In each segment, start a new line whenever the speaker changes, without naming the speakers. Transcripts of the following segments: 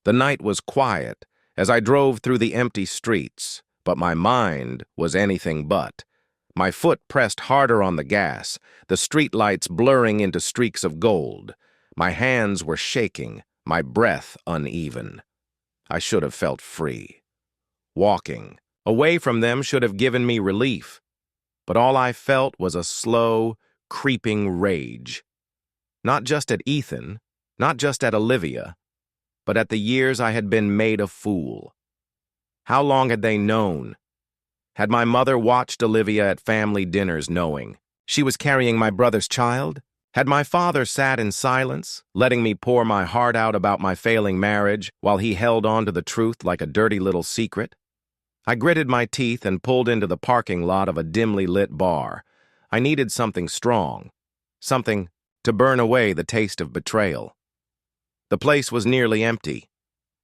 The night was quiet as I drove through the empty streets, but my mind was anything but. My foot pressed harder on the gas, the streetlights blurring into streaks of gold. My hands were shaking, my breath uneven. I should have felt free. Walking away from them should have given me relief, but all I felt was a slow, creeping rage. Not just at Ethan, not just at Olivia, but at the years I had been made a fool. How long had they known? Had my mother watched Olivia at family dinners knowing she was carrying my brother's child? Had my father sat in silence, letting me pour my heart out about my failing marriage while he held on to the truth like a dirty little secret? I gritted my teeth and pulled into the parking lot of a dimly lit bar. I needed something strong, something to burn away the taste of betrayal. The place was nearly empty.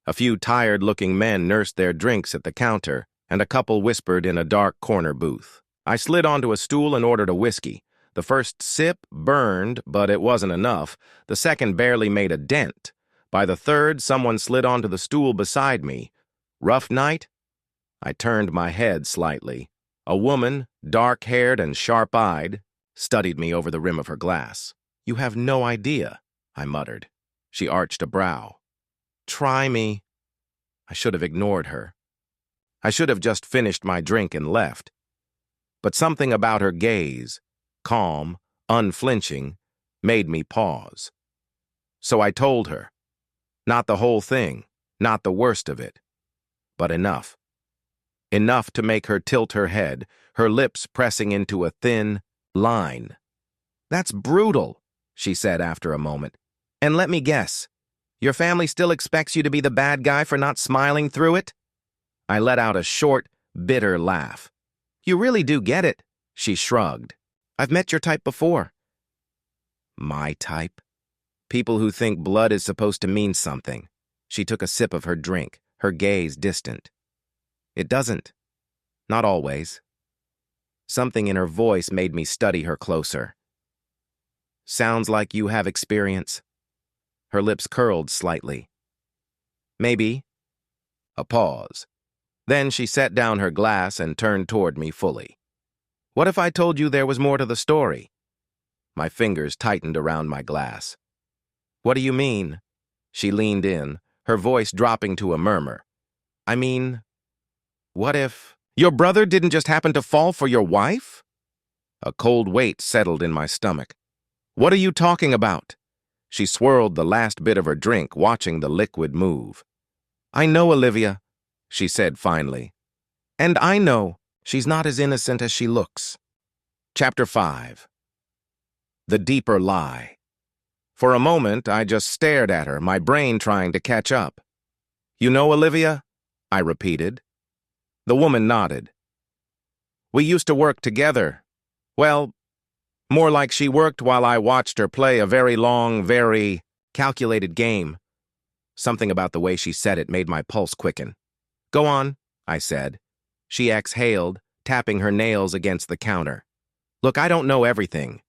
A few tired-looking men nursed their drinks at the counter, and a couple whispered in a dark corner booth. I slid onto a stool and ordered a whiskey. The first sip burned, but it wasn't enough. The second barely made a dent. By the third, someone slid onto the stool beside me. Rough night? I turned my head slightly. A woman, dark-haired and sharp-eyed, studied me over the rim of her glass. "You have no idea," I muttered. She arched a brow. "Try me." I should have ignored her. I should have just finished my drink and left. But something about her gaze, calm, unflinching, made me pause. So I told her. Not the whole thing, not the worst of it, but enough. Enough to make her tilt her head, her lips pressing into a thin line. "That's brutal," she said after a moment. "And let me guess, your family still expects you to be the bad guy for not smiling through it?" I let out a short, bitter laugh. "You really do get it," she shrugged. "I've met your type before." My type? People who think blood is supposed to mean something. She took a sip of her drink, her gaze distant. "It doesn't. Not always." Something in her voice made me study her closer. "Sounds like you have experience." Her lips curled slightly. "Maybe." A pause. Then she set down her glass and turned toward me fully. "What if I told you there was more to the story?" My fingers tightened around my glass. "What do you mean?" She leaned in, her voice dropping to a murmur. "I mean, what if your brother didn't just happen to fall for your wife?" A cold weight settled in my stomach. "What are you talking about?" She swirled the last bit of her drink, watching the liquid move. "I know Olivia," she said finally. "And I know she's not as innocent as she looks." Chapter 5. The Deeper Lie. For a moment, I just stared at her, my brain trying to catch up. "You know Olivia?" I repeated. The woman nodded. "We used to work together. Well, more like she worked while I watched her play a very long, very calculated game." Something about the way she said it made my pulse quicken. "Go on," I said. She exhaled, tapping her nails against the counter. "Look, I don't know everything,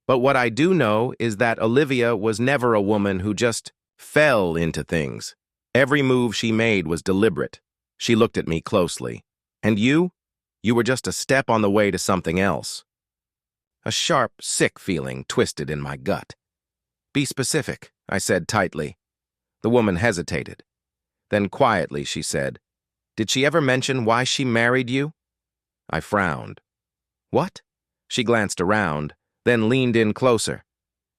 but what I do know is that Olivia was never a woman who just fell into things. Every move she made was deliberate." She looked at me closely. "And you? You were just a step on the way to something else." A sharp, sick feeling twisted in my gut. "Be specific," I said tightly. The woman hesitated. Then quietly she said, "Did she ever mention why she married you?" I frowned. "What?" She glanced around, then leaned in closer.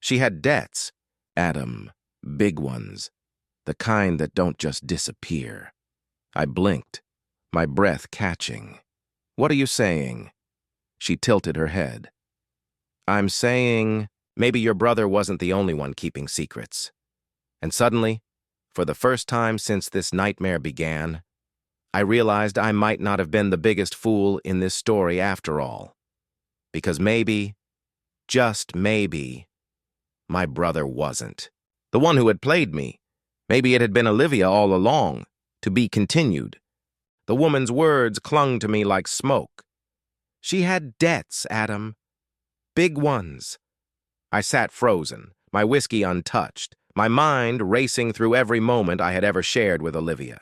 "She had debts, Adam, big ones, the kind that don't just disappear." I blinked, my breath catching. "What are you saying?" She tilted her head. "I'm saying maybe your brother wasn't the only one keeping secrets." And suddenly, for the first time since this nightmare began, I realized I might not have been the biggest fool in this story after all. Because maybe, just maybe, my brother wasn't the one who had played me. Maybe it had been Olivia all along, to be continued. The woman's words clung to me like smoke. "She had debts, Adam. Big ones." I sat frozen, my whiskey untouched, my mind racing through every moment I had ever shared with Olivia.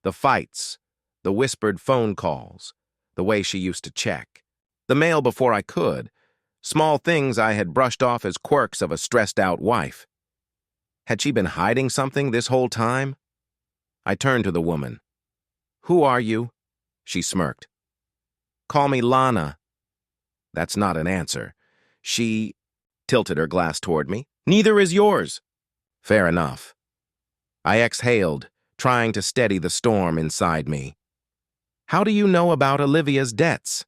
The fights, the whispered phone calls, the way she used to check, the mail before I could, small things I had brushed off as quirks of a stressed-out wife. Had she been hiding something this whole time? I turned to the woman. "Who are you?" She smirked. "Call me Lana." That's not an answer. She tilted her glass toward me. "Neither is yours." Fair enough. I exhaled, trying to steady the storm inside me. "How do you know about Olivia's debts?"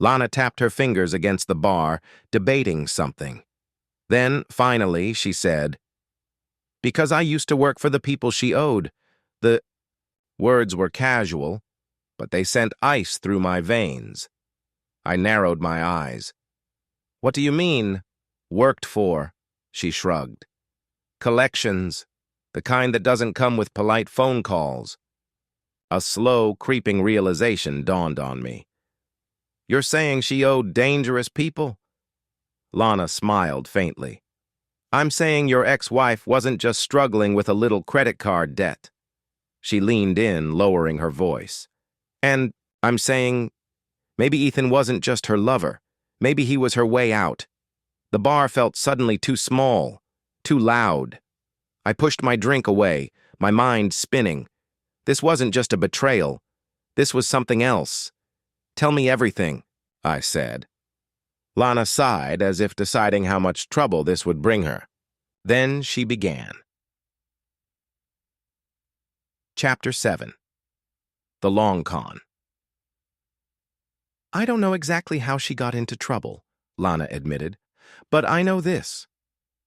Lana tapped her fingers against the bar, debating something. Then, finally, she said, "Because I used to work for the people she owed. The..." Words were casual, but they sent ice through my veins. I narrowed my eyes. "What do you mean, worked for?" She shrugged. "Collections, the kind that doesn't come with polite phone calls." A slow, creeping realization dawned on me. "You're saying she owed dangerous people?" Lana smiled faintly. "I'm saying your ex-wife wasn't just struggling with a little credit card debt." She leaned in, lowering her voice. "And I'm saying maybe Ethan wasn't just her lover. Maybe he was her way out." The bar felt suddenly too small, too loud. I pushed my drink away, my mind spinning. This wasn't just a betrayal. This was something else. "Tell me everything," I said. Lana sighed as if deciding how much trouble this would bring her. Then she began. Chapter 7. The Long Con. "I don't know exactly how she got into trouble," Lana admitted, "but I know this.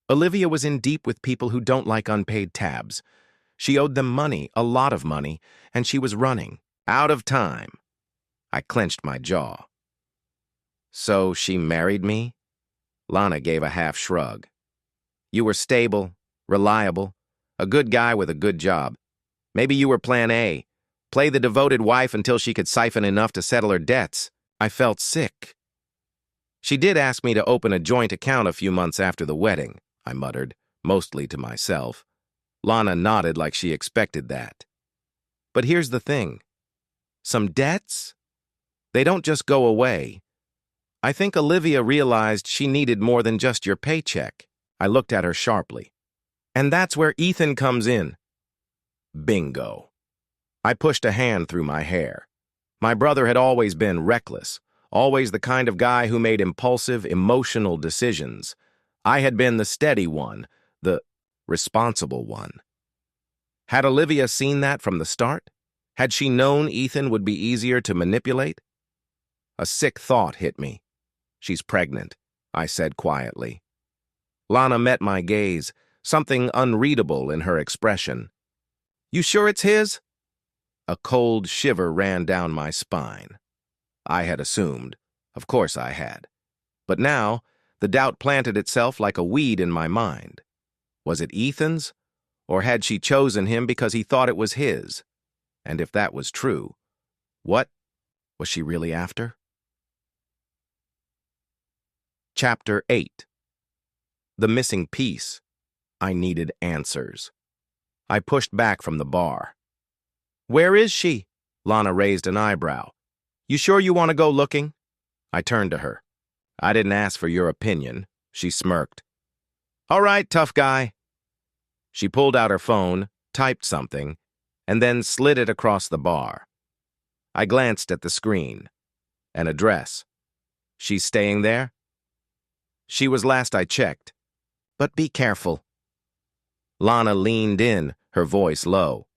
Olivia was in deep with people who don't like unpaid tabs. She owed them money, a lot of money, and she was running, out of time." I clenched my jaw. "So she married me?" Lana gave a half shrug. "You were stable, reliable, a good guy with a good job. Maybe you were plan A. Play the devoted wife until she could siphon enough to settle her debts." I felt sick. "She did ask me to open a joint account a few months after the wedding," I muttered, mostly to myself. Lana nodded like she expected that. "But here's the thing. Some debts? They don't just go away. I think Olivia realized she needed more than just your paycheck." I looked at her sharply. "And that's where Ethan comes in." Bingo. I pushed a hand through my hair. My brother had always been reckless, always the kind of guy who made impulsive, emotional decisions. I had been the steady one, the responsible one. Had Olivia seen that from the start? Had she known Ethan would be easier to manipulate? A sick thought hit me. "She's pregnant," I said quietly. Lana met my gaze, something unreadable in her expression. "You sure it's his?" A cold shiver ran down my spine. I had assumed. Of course I had. But now, the doubt planted itself like a weed in my mind. Was it Ethan's? Or had she chosen him because he thought it was his? And if that was true, what was she really after? Chapter 8. The missing piece. I needed answers. I pushed back from the bar. "Where is she?" Lana raised an eyebrow. "You sure you want to go looking?" I turned to her. "I didn't ask for your opinion." She smirked. "All right, tough guy." She pulled out her phone, typed something, and then slid it across the bar. I glanced at the screen. An address. "She's staying there?" "She was last I checked. But be careful." Lana leaned in, her voice low.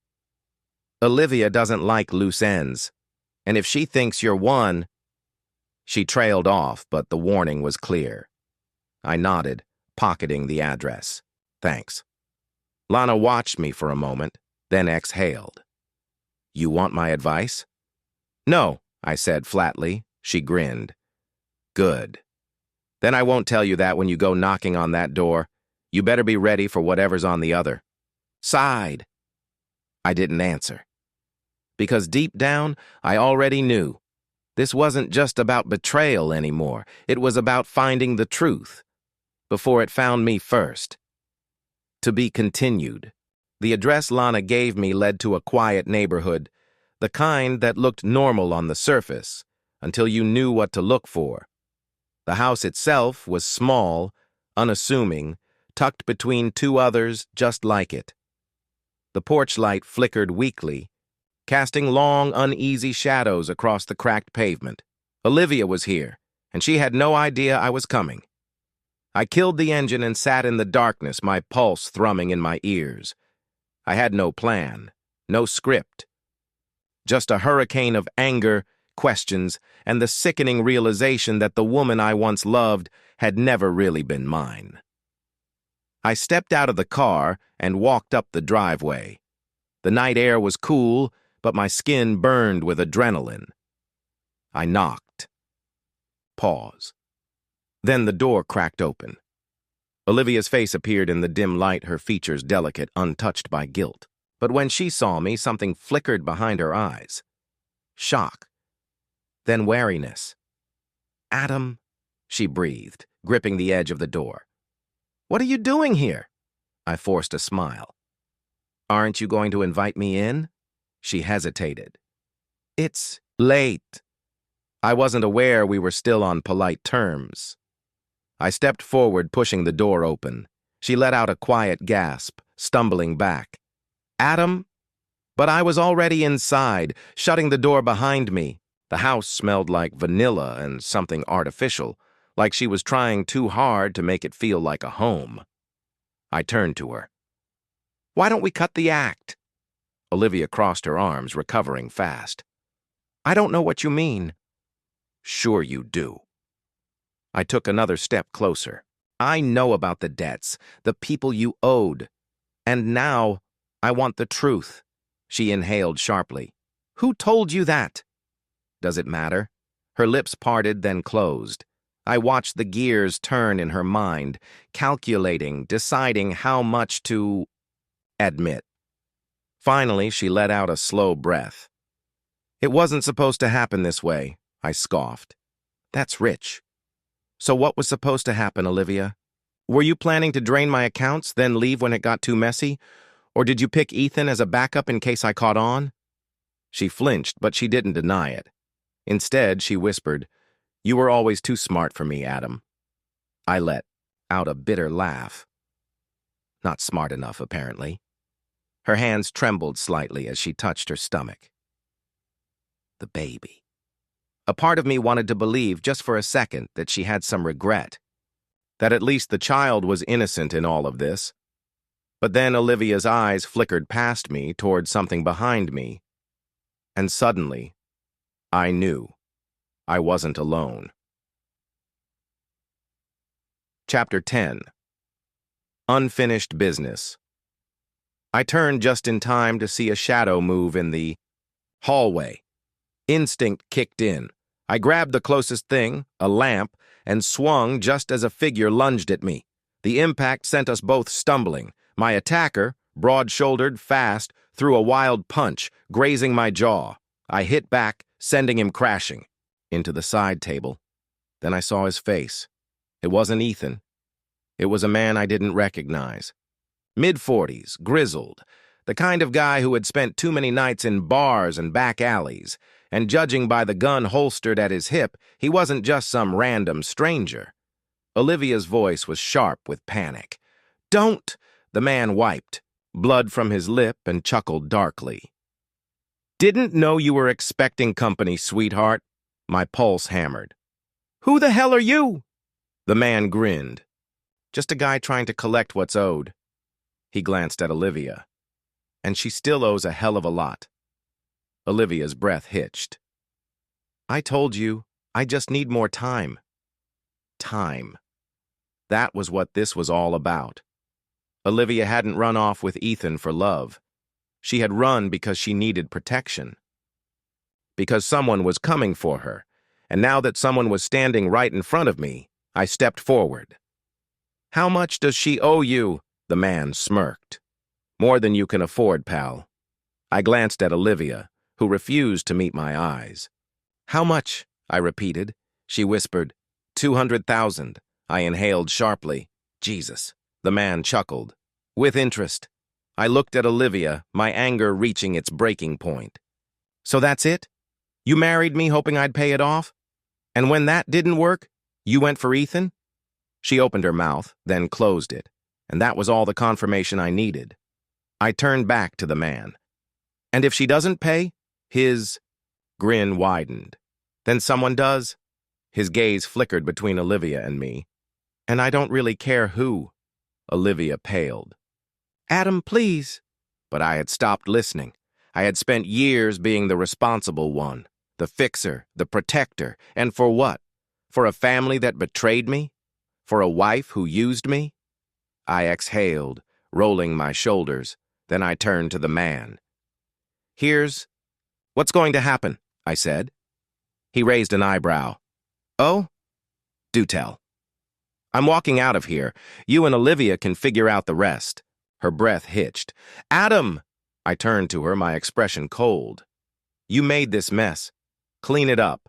"Olivia doesn't like loose ends. And if she thinks you're one..." She trailed off, but the warning was clear. I nodded, pocketing the address. "Thanks." Lana watched me for a moment, then exhaled. "You want my advice?" "No," I said flatly. She grinned. "Good. Then I won't tell you that when you go knocking on that door. You better be ready for whatever's on the other." Sighed. I didn't answer. Because deep down, I already knew. This wasn't just about betrayal anymore. It was about finding the truth. Before it found me first. To be continued. The address Lana gave me led to a quiet neighborhood, the kind that looked normal on the surface, until you knew what to look for. The house itself was small, unassuming, tucked between two others just like it. The porch light flickered weakly, casting long, uneasy shadows across the cracked pavement. Olivia was here, and she had no idea I was coming. I killed the engine and sat in the darkness, my pulse thrumming in my ears. I had no plan, no script. Just a hurricane of anger, questions, and the sickening realization that the woman I once loved had never really been mine. I stepped out of the car and walked up the driveway. The night air was cool, but my skin burned with adrenaline. I knocked. Pause. Then the door cracked open. Olivia's face appeared in the dim light, her features delicate, untouched by guilt. But when she saw me, something flickered behind her eyes. Shock. Then wariness. "Adam," she breathed, gripping the edge of the door. "What are you doing here?" I forced a smile. "Aren't you going to invite me in?" She hesitated. "It's late." I wasn't aware we were still on polite terms. I stepped forward, pushing the door open. She let out a quiet gasp, stumbling back. "Adam?" But I was already inside, shutting the door behind me. The house smelled like vanilla and something artificial, like she was trying too hard to make it feel like a home. I turned to her. "Why don't we cut the act?" Olivia crossed her arms, recovering fast. "I don't know what you mean." "Sure you do." I took another step closer. "I know about the debts, the people you owed. And now, I want the truth." She inhaled sharply. "Who told you that?" "Does it matter?" Her lips parted, then closed. I watched the gears turn in her mind, calculating, deciding how much to admit. Finally, she let out a slow breath. "It wasn't supposed to happen this way," I scoffed. "That's rich." "So what was supposed to happen, Olivia? Were you planning to drain my accounts, then leave when it got too messy? Or did you pick Ethan as a backup in case I caught on?" She flinched, but she didn't deny it. Instead, she whispered, "You were always too smart for me, Adam." I let out a bitter laugh. Not smart enough, apparently. Her hands trembled slightly as she touched her stomach. The baby. A part of me wanted to believe, just for a second, that she had some regret. That at least the child was innocent in all of this. But then Olivia's eyes flickered past me toward something behind me. And suddenly, I knew I wasn't alone. Chapter 10. Unfinished Business. I turned just in time to see a shadow move in the hallway. Instinct kicked in. I grabbed the closest thing, a lamp, and swung just as a figure lunged at me. The impact sent us both stumbling. My attacker, broad-shouldered, fast, threw a wild punch, grazing my jaw. I hit back, sending him crashing into the side table. Then I saw his face. It wasn't Ethan. It was a man I didn't recognize. Mid-40s, grizzled, the kind of guy who had spent too many nights in bars and back alleys, and judging by the gun holstered at his hip, he wasn't just some random stranger. Olivia's voice was sharp with panic. "Don't!" The man wiped, blood from his lip, and chuckled darkly. "Didn't know you were expecting company, sweetheart." My pulse hammered. "Who the hell are you?" The man grinned. "Just a guy trying to collect what's owed." He glanced at Olivia. "And she still owes a hell of a lot." Olivia's breath hitched. "I told you, I just need more time." Time. That was what this was all about. Olivia hadn't run off with Ethan for love. She had run because she needed protection. Because someone was coming for her, and now that someone was standing right in front of me, I stepped forward. "How much does she owe you?" The man smirked. "More than you can afford, pal." I glanced at Olivia, who refused to meet my eyes. "How much?" I repeated. She whispered, 200,000. I inhaled sharply. Jesus. The man chuckled. With interest. I looked at Olivia, my anger reaching its breaking point. So that's it? You married me hoping I'd pay it off? And when that didn't work, you went for Ethan? She opened her mouth, then closed it, and that was all the confirmation I needed. I turned back to the man. And if she doesn't pay? His grin widened. Then someone does? His gaze flickered between Olivia and me. And I don't really care who. Olivia paled. Adam, please. But I had stopped listening. I had spent years being the responsible one, the fixer, the protector, and for what? For a family that betrayed me? For a wife who used me? I exhaled, rolling my shoulders. Then I turned to the man. What's going to happen? I said. He raised an eyebrow. Oh? Do tell. I'm walking out of here. You and Olivia can figure out the rest. Her breath hitched. Adam! I turned to her, my expression cold. You made this mess. Clean it up.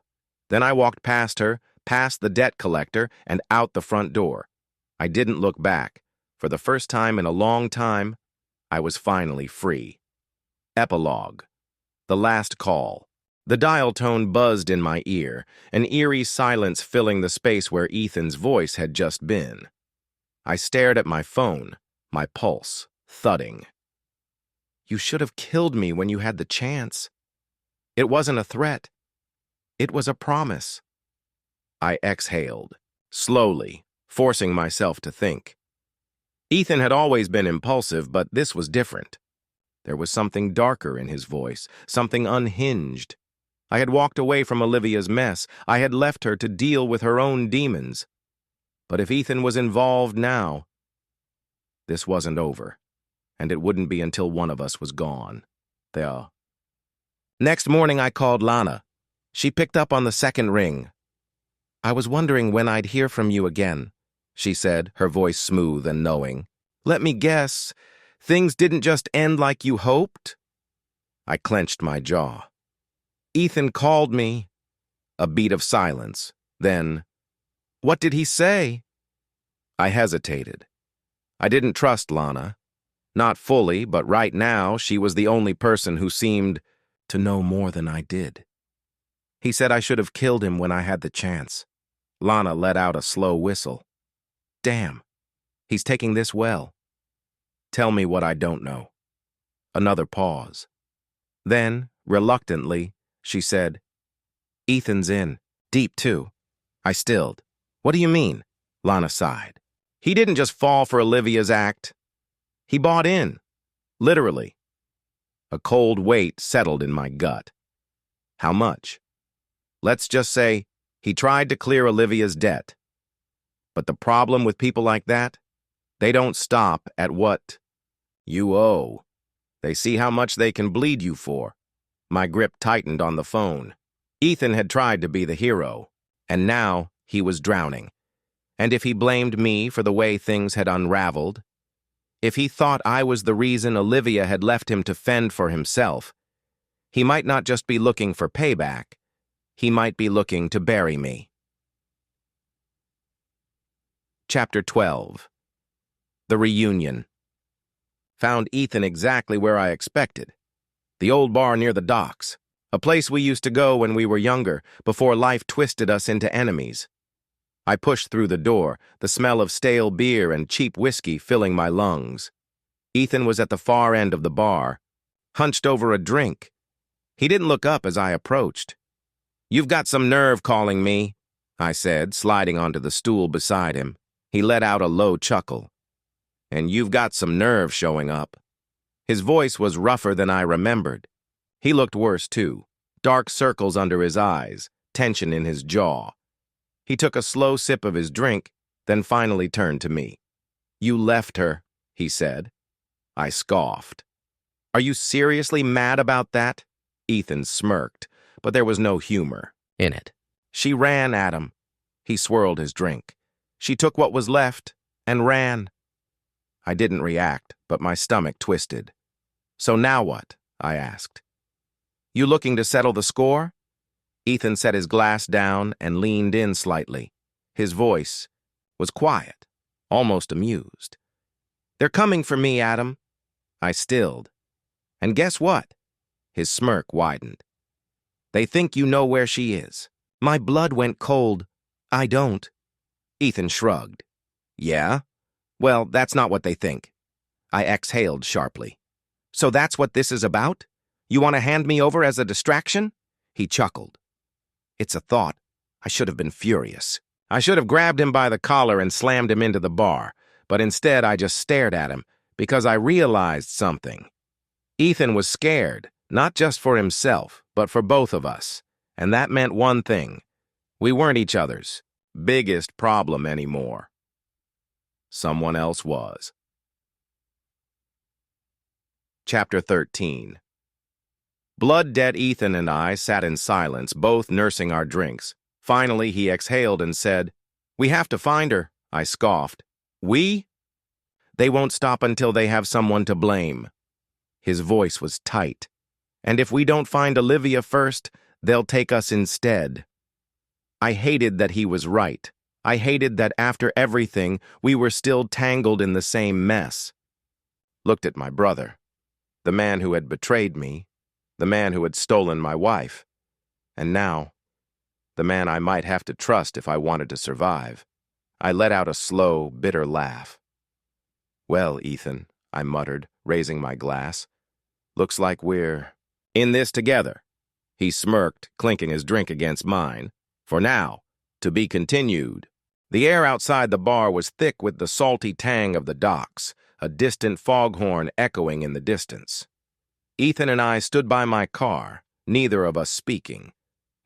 Then I walked past her, past the debt collector, and out the front door. I didn't look back. For the first time in a long time, I was finally free. Epilogue. The last call. The dial tone buzzed in my ear, an eerie silence filling the space where Ethan's voice had just been. I stared at my phone, my pulse thudding. You should have killed me when you had the chance. It wasn't a threat. It was a promise. I exhaled, slowly, forcing myself to think. Ethan had always been impulsive, but this was different. There was something darker in his voice, something unhinged. I had walked away from Olivia's mess. I had left her to deal with her own demons. But if Ethan was involved now, this wasn't over, and it wouldn't be until one of us was gone. Next morning, I called Lana. She picked up on the second ring. I was wondering when I'd hear from you again, she said, her voice smooth and knowing. Let me guess, things didn't just end like you hoped? I clenched my jaw. Ethan called me. A beat of silence. Then, what did he say? I hesitated. I didn't trust Lana. Not fully, but right now she was the only person who seemed to know more than I did. He said I should have killed him when I had the chance. Lana let out a slow whistle. Damn, he's taking this well. Tell me what I don't know. Another pause. Then, reluctantly, she said, Ethan's in. Deep, too. I stilled. What do you mean? Lana sighed. He didn't just fall for Olivia's act. He bought in. Literally. A cold weight settled in my gut. How much? Let's just say he tried to clear Olivia's debt. But the problem with people like that, they don't stop at what you owe. They see how much they can bleed you for. My grip tightened on the phone. Ethan had tried to be the hero, and now he was drowning. And if he blamed me for the way things had unraveled, if he thought I was the reason Olivia had left him to fend for himself, he might not just be looking for payback, he might be looking to bury me. Chapter 12. The Reunion. Found Ethan exactly where I expected. The old bar near the docks, a place we used to go when we were younger, before life twisted us into enemies. I pushed through the door, the smell of stale beer and cheap whiskey filling my lungs. Ethan was at the far end of the bar, hunched over a drink. He didn't look up as I approached. You've got some nerve calling me, I said, sliding onto the stool beside him. He let out a low chuckle. And you've got some nerve showing up. His voice was rougher than I remembered. He looked worse, too. Dark circles under his eyes, tension in his jaw. He took a slow sip of his drink, then finally turned to me. You left her, he said. I scoffed. Are you seriously mad about that? Ethan smirked, but there was no humor in it. She ran at him. He swirled his drink. She took what was left and ran. I didn't react, but my stomach twisted. So now what? I asked. You looking to settle the score? Ethan set his glass down and leaned in slightly. His voice was quiet, almost amused. They're coming for me, Adam. I stilled. And guess what? His smirk widened. They think you know where she is. My blood went cold. I don't. Ethan shrugged. Yeah? Well, that's not what they think. I exhaled sharply. So that's what this is about? You want to hand me over as a distraction? He chuckled. It's a thought. I should have been furious. I should have grabbed him by the collar and slammed him into the bar, but instead I just stared at him because I realized something. Ethan was scared, not just for himself, but for both of us, and that meant one thing. We weren't each other's biggest problem anymore. Someone else was. Chapter 13. Blood-dead Ethan and I sat in silence, both nursing our drinks. Finally, he exhaled and said, "We have to find her," I scoffed. We? They won't stop until they have someone to blame. His voice was tight. And if we don't find Olivia first, they'll take us instead. I hated that he was right. I hated that after everything, we were still tangled in the same mess. Looked at my brother, the man who had betrayed me, the man who had stolen my wife, and now, the man I might have to trust if I wanted to survive. I let out a slow, bitter laugh. Well, Ethan, I muttered, raising my glass. Looks like we're in this together. He smirked, clinking his drink against mine. For now, to be continued. The air outside the bar was thick with the salty tang of the docks, a distant foghorn echoing in the distance. Ethan and I stood by my car, neither of us speaking.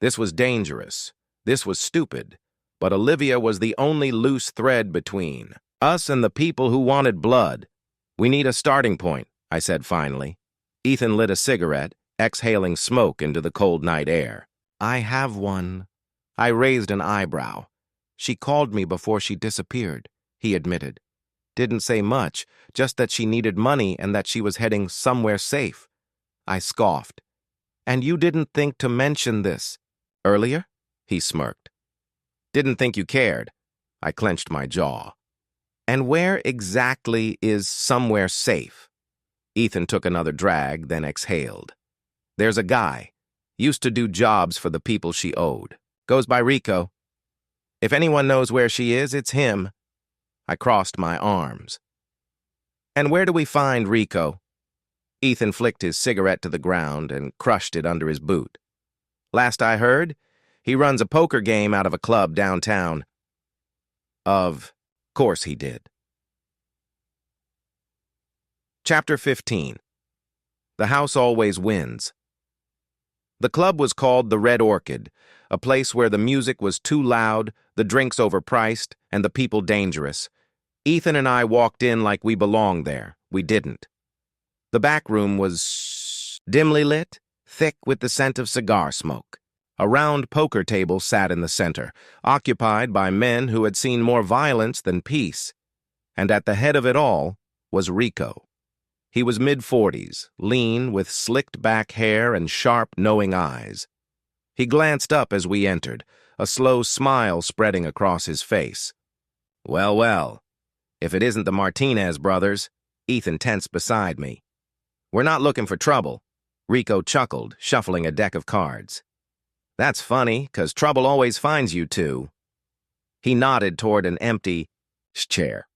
This was dangerous. This was stupid. But Olivia was the only loose thread between us and the people who wanted blood. We need a starting point, I said finally. Ethan lit a cigarette, exhaling smoke into the cold night air. I have one. I raised an eyebrow. She called me before she disappeared, he admitted. Didn't say much, just that she needed money and that she was heading somewhere safe. I scoffed. And you didn't think to mention this earlier? He smirked. Didn't think you cared. I clenched my jaw. And where exactly is somewhere safe? Ethan took another drag, then exhaled. There's a guy. Used to do jobs for the people she owed. Goes by Rico. If anyone knows where she is, it's him. I crossed my arms. And where do we find Rico? Ethan flicked his cigarette to the ground and crushed it under his boot. Last I heard, he runs a poker game out of a club downtown. Of course he did. Chapter 15. The House Always Wins. The club was called the Red Orchid, a place where the music was too loud, the drinks overpriced, and the people dangerous. Ethan and I walked in like we belonged there. We didn't. The back room was dimly lit, thick with the scent of cigar smoke. A round poker table sat in the center, occupied by men who had seen more violence than peace. And at the head of it all was Rico. He was mid-40s, lean, with slicked-back hair and sharp, knowing eyes. He glanced up as we entered, a slow smile spreading across his face. Well, well, if it isn't the Martinez brothers, Ethan tensed beside me. We're not looking for trouble. Rico chuckled, shuffling a deck of cards. That's funny, 'cause trouble always finds you two. He nodded toward an empty chair.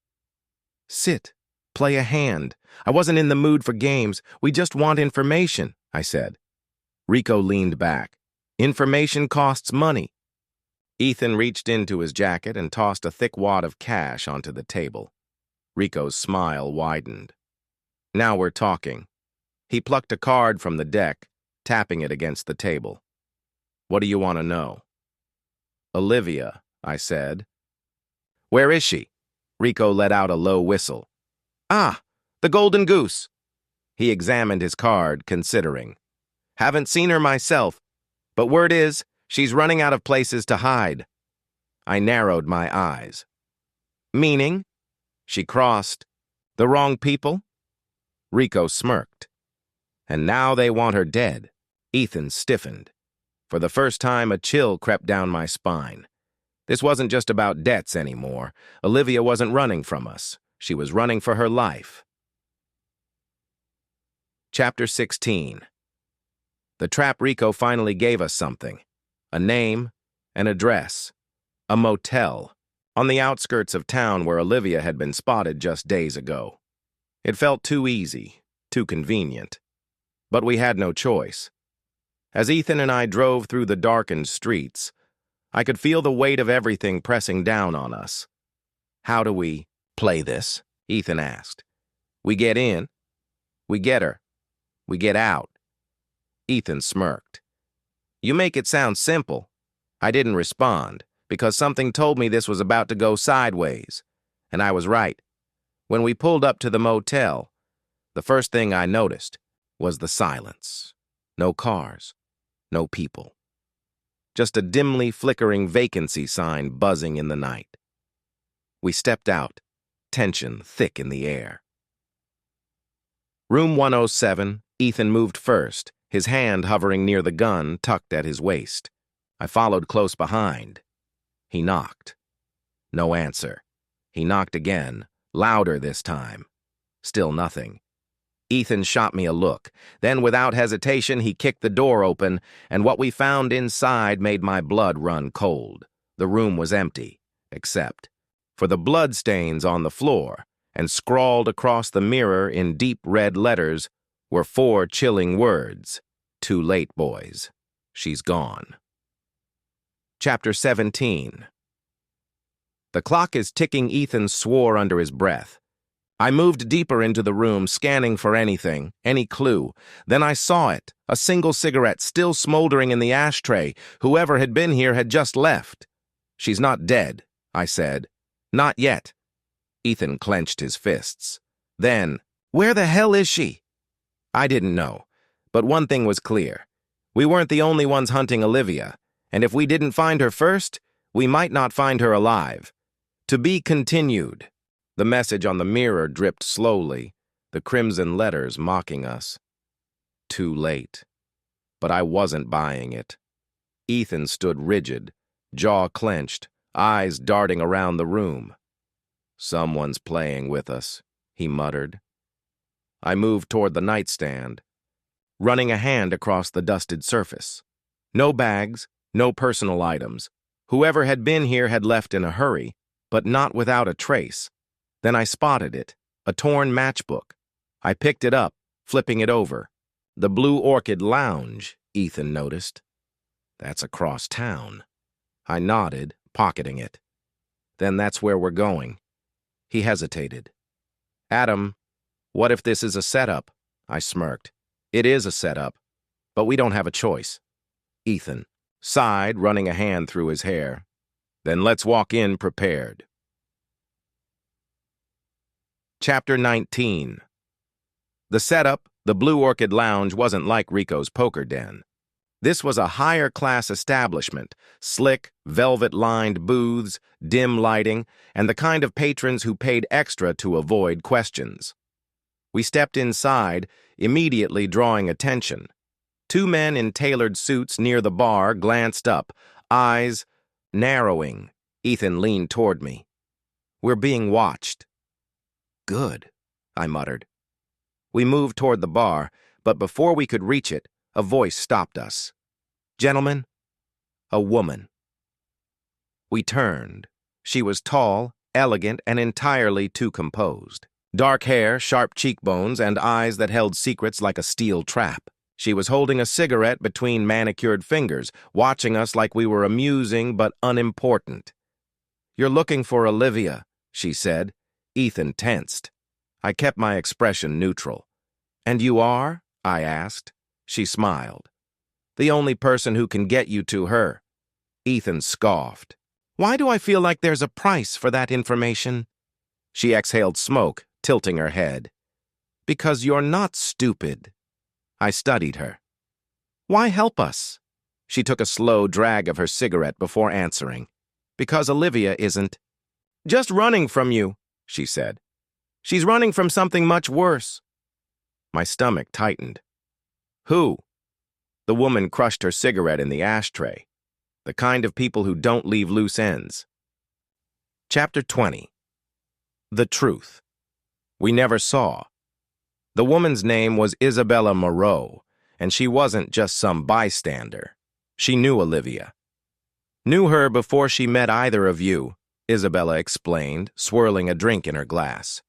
Sit. Play a hand. I wasn't in the mood for games. We just want information, I said. Rico leaned back. Information costs money. Ethan reached into his jacket and tossed a thick wad of cash onto the table. Rico's smile widened. Now we're talking. He plucked a card from the deck, tapping it against the table. What do you want to know? Olivia, I said. Where is she? Rico let out a low whistle. Ah, the Golden Goose. He examined his card, considering. Haven't seen her myself, but word is, she's running out of places to hide. I narrowed my eyes. Meaning? She crossed the wrong people? Rico smirked. And now they want her dead. Ethan stiffened. For the first time, a chill crept down my spine. This wasn't just about debts anymore. Olivia wasn't running from us. She was running for her life. Chapter 16. The trap Rico finally gave us something. A name, an address, a motel, on the outskirts of town where Olivia had been spotted just days ago. It felt too easy, too convenient. But we had no choice. As Ethan and I drove through the darkened streets, I could feel the weight of everything pressing down on us. "How do we play this?" Ethan asked. "We get in, we get her, we get out." Ethan smirked. "You make it sound simple." I didn't respond, because something told me this was about to go sideways. And I was right. When we pulled up to the motel, the first thing I noticed was the silence. No cars, no people. Just a dimly flickering vacancy sign buzzing in the night. We stepped out, tension thick in the air. Room 107, Ethan moved first, his hand hovering near the gun tucked at his waist. I followed close behind. He knocked. No answer. He knocked again, louder this time. Still nothing. Ethan shot me a look. Then, without hesitation, he kicked the door open, and what we found inside made my blood run cold. The room was empty, except for the bloodstains on the floor, and scrawled across the mirror in deep red letters were 4 chilling words. "Too late, boys. She's gone." Chapter 17. "The clock is ticking," Ethan swore under his breath. I moved deeper into the room, scanning for anything, any clue. Then I saw it, a single cigarette still smoldering in the ashtray. Whoever had been here had just left. "She's not dead," I said. "Not yet." Ethan clenched his fists. Then, "Where the hell is she?" I didn't know, but one thing was clear. We weren't the only ones hunting Olivia, and if we didn't find her first, we might not find her alive. "To be continued." The message on the mirror dripped slowly, the crimson letters mocking us. Too late. But I wasn't buying it. Ethan stood rigid, jaw clenched, eyes darting around the room. "Someone's playing with us," he muttered. I moved toward the nightstand, running a hand across the dusted surface. No bags, no personal items. Whoever had been here had left in a hurry, but not without a trace. Then I spotted it, a torn matchbook. I picked it up, flipping it over. "The Blue Orchid Lounge," Ethan noticed. "That's across town." I nodded, pocketing it. "Then that's where we're going." He hesitated. "Adam, what if this is a setup?" I smirked. "It is a setup, but we don't have a choice." Ethan sighed, running a hand through his hair. "Then let's walk in prepared." Chapter 19. The setup, the Blue Orchid Lounge, wasn't like Rico's poker den. This was a higher-class establishment, slick, velvet-lined booths, dim lighting, and the kind of patrons who paid extra to avoid questions. We stepped inside, immediately drawing attention. 2 men in tailored suits near the bar glanced up, eyes narrowing. Ethan leaned toward me. "We're being watched." "Good," I muttered. We moved toward the bar, but before we could reach it, a voice stopped us. "Gentlemen." A woman. We turned. She was tall, elegant, and entirely too composed. Dark hair, sharp cheekbones, and eyes that held secrets like a steel trap. She was holding a cigarette between manicured fingers, watching us like we were amusing but unimportant. "You're looking for Olivia," she said. Ethan tensed. I kept my expression neutral. "And you are?" I asked. She smiled. "The only person who can get you to her." Ethan scoffed. "Why do I feel like there's a price for that information?" She exhaled smoke, tilting her head. "Because you're not stupid." I studied her. "Why help us?" She took a slow drag of her cigarette before answering. "Because Olivia isn't just running from you," she said. "She's running from something much worse." My stomach tightened. "Who?" The woman crushed her cigarette in the ashtray. "The kind of people who don't leave loose ends." Chapter 20. The truth. we never saw. The woman's name was Isabella Moreau, and she wasn't just some bystander. She knew Olivia. Knew her before she met either of you, Isabella explained, swirling a drink in her glass.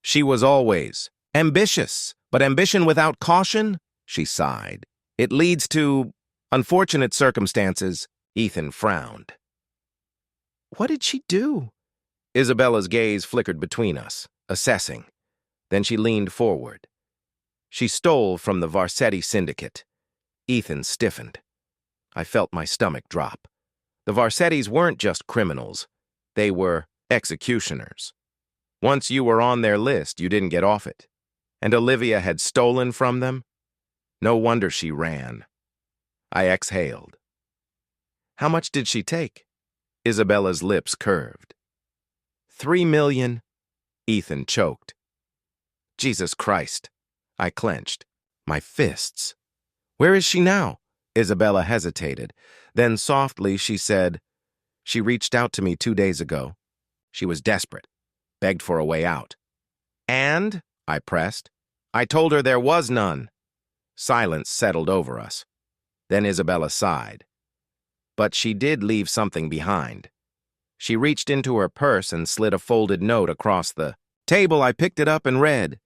She was always ambitious, but ambition without caution? She sighed. It leads to unfortunate circumstances. Ethan frowned. What did she do? Isabella's gaze flickered between us, assessing. Then she leaned forward. She stole from the Varsetti syndicate. Ethan stiffened. I felt my stomach drop. The Varsettis weren't just criminals. They were executioners. Once you were on their list, you didn't get off it. And Olivia had stolen from them? No wonder she ran. I exhaled. How much did she take? Isabella's lips curved. 3 million. Ethan choked. Jesus Christ. I clenched. My fists. Where is she now? Isabella hesitated. Then softly she said, She reached out to me 2 days ago. She was desperate. Begged for a way out. And? I pressed. I told her there was none. Silence settled over us. Then Isabella sighed. But she did leave something behind. She reached into her purse and slid a folded note across the table. I picked it up and read,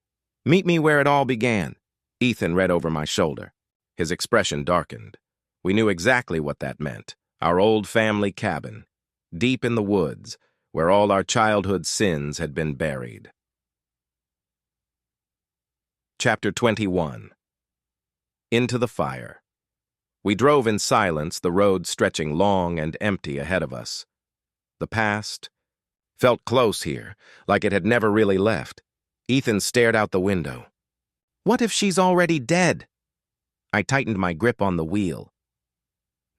Meet me where it all began. Ethan read over my shoulder. His expression darkened. We knew exactly what that meant. Our old family cabin, deep in the woods, where all our childhood sins had been buried. Chapter 21. Into the fire. We drove in silence, the road stretching long and empty ahead of us. The past felt close here, like it had never really left. Ethan stared out the window. What if she's already dead? I tightened my grip on the wheel.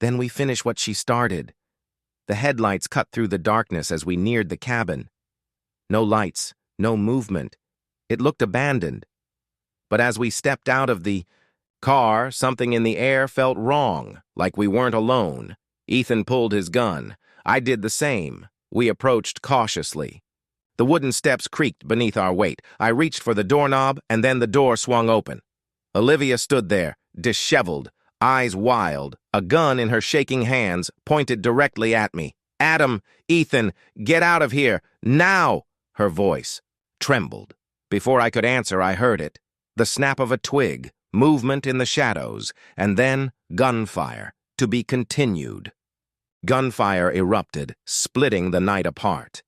Then we finish what she started. The headlights cut through the darkness as we neared the cabin. No lights, no movement. It looked abandoned. But as we stepped out of the car, something in the air felt wrong, like we weren't alone. Ethan pulled his gun. I did the same. We approached cautiously. The wooden steps creaked beneath our weight. I reached for the doorknob, and then the door swung open. Olivia stood there, disheveled, eyes wild, a gun in her shaking hands pointed directly at me. Adam, Ethan, get out of here, now! Her voice trembled. Before I could answer, I heard it. The snap of a twig, movement in the shadows, and then gunfire, to be continued. Gunfire erupted, splitting the night apart.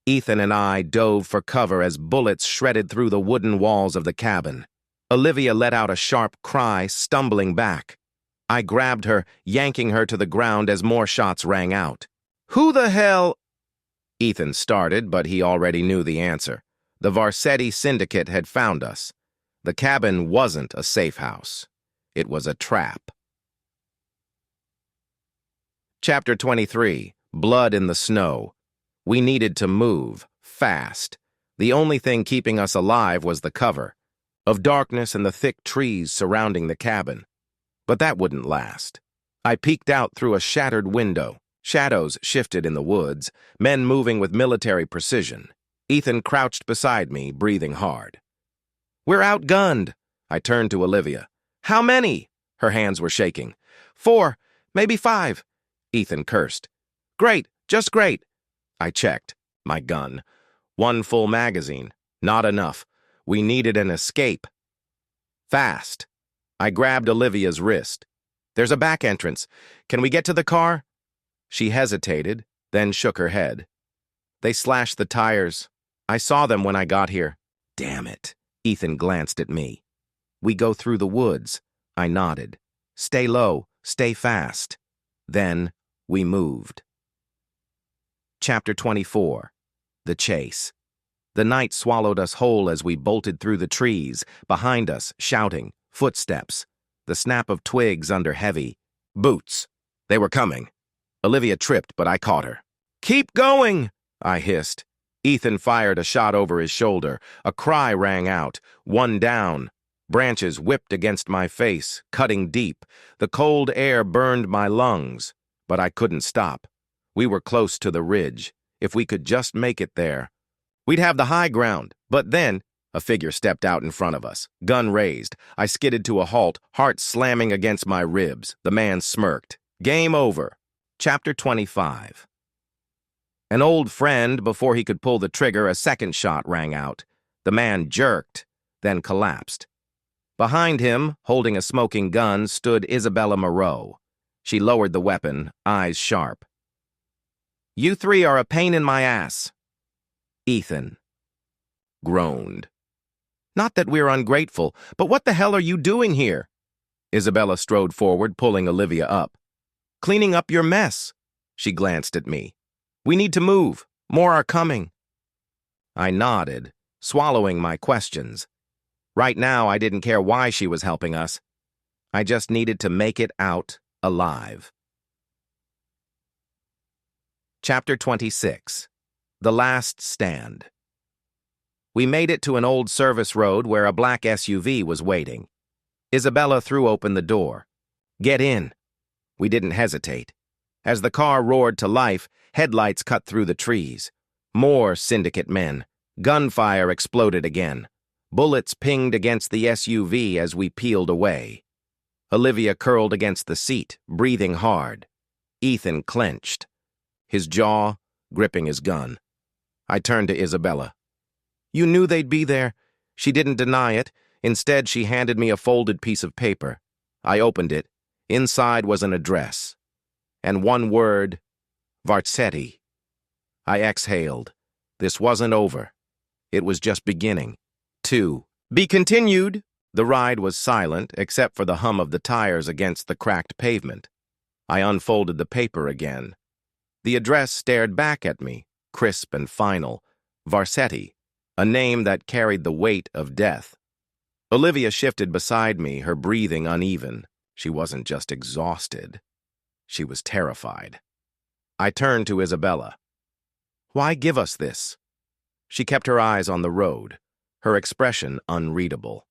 Ethan and I dove for cover as bullets shredded through the wooden walls of the cabin. Olivia let out a sharp cry, stumbling back. I grabbed her, yanking her to the ground as more shots rang out. Who the hell? Ethan started, but he already knew the answer. The Varsetti syndicate had found us. The cabin wasn't a safe house. It was a trap. Chapter 23. Blood in the Snow. We needed to move, fast. The only thing keeping us alive was the cover of darkness and the thick trees surrounding the cabin. But that wouldn't last. I peeked out through a shattered window. Shadows shifted in the woods, men moving with military precision. Ethan crouched beside me, breathing hard. We're outgunned. I turned to Olivia. How many? Her hands were shaking. 4, maybe 5. Ethan cursed. Great, just great. I checked. My gun. 1 full magazine. Not enough. We needed an escape. Fast. I grabbed Olivia's wrist. There's a back entrance. Can we get to the car? She hesitated, then shook her head. They slashed the tires. I saw them when I got here. Damn it. Ethan glanced at me. We go through the woods. I nodded. Stay low, stay fast. Then we moved. Chapter 24. The Chase. The night swallowed us whole as we bolted through the trees, behind us, shouting, footsteps, the snap of twigs under heavy boots. They were coming. Olivia tripped, but I caught her. Keep going, I hissed. Ethan fired a shot over his shoulder. A cry rang out. 1 down. Branches whipped against my face, cutting deep. The cold air burned my lungs, but I couldn't stop. We were close to the ridge. If we could just make it there, we'd have the high ground. But then A figure stepped out in front of us, gun raised. I skidded to a halt, heart slamming against my ribs. The man smirked. Game over. Chapter 25. An old friend, before he could pull the trigger, a second shot rang out. The man jerked, then collapsed. Behind him, holding a smoking gun, stood Isabella Moreau. She lowered the weapon, eyes sharp. "You three are a pain in my ass." Ethan groaned. "Not that we're ungrateful, but what the hell are you doing here?" Isabella strode forward, pulling Olivia up. "Cleaning up your mess." She glanced at me. "We need to move. More are coming." I nodded, swallowing my questions. Right now, I didn't care why she was helping us. I just needed to make it out alive. Chapter 26. The Last Stand. We made it to an old service road where a black SUV was waiting. Isabella threw open the door. "Get in." We didn't hesitate. As the car roared to life, headlights cut through the trees. More syndicate men. Gunfire exploded again. Bullets pinged against the SUV as we peeled away. Olivia curled against the seat, breathing hard. Ethan clenched, his jaw gripping his gun. I turned to Isabella. "You knew they'd be there." She didn't deny it. Instead, she handed me a folded piece of paper. I opened it. Inside was an address. And one word, Varsetti. I exhaled. This wasn't over. It was just beginning. To be continued. The ride was silent, except for the hum of the tires against the cracked pavement. I unfolded the paper again. The address stared back at me, crisp and final. Varsetti, a name that carried the weight of death. Olivia shifted beside me, her breathing uneven. She wasn't just exhausted. She was terrified. I turned to Isabella. "Why give us this?" She kept her eyes on the road, her expression unreadable.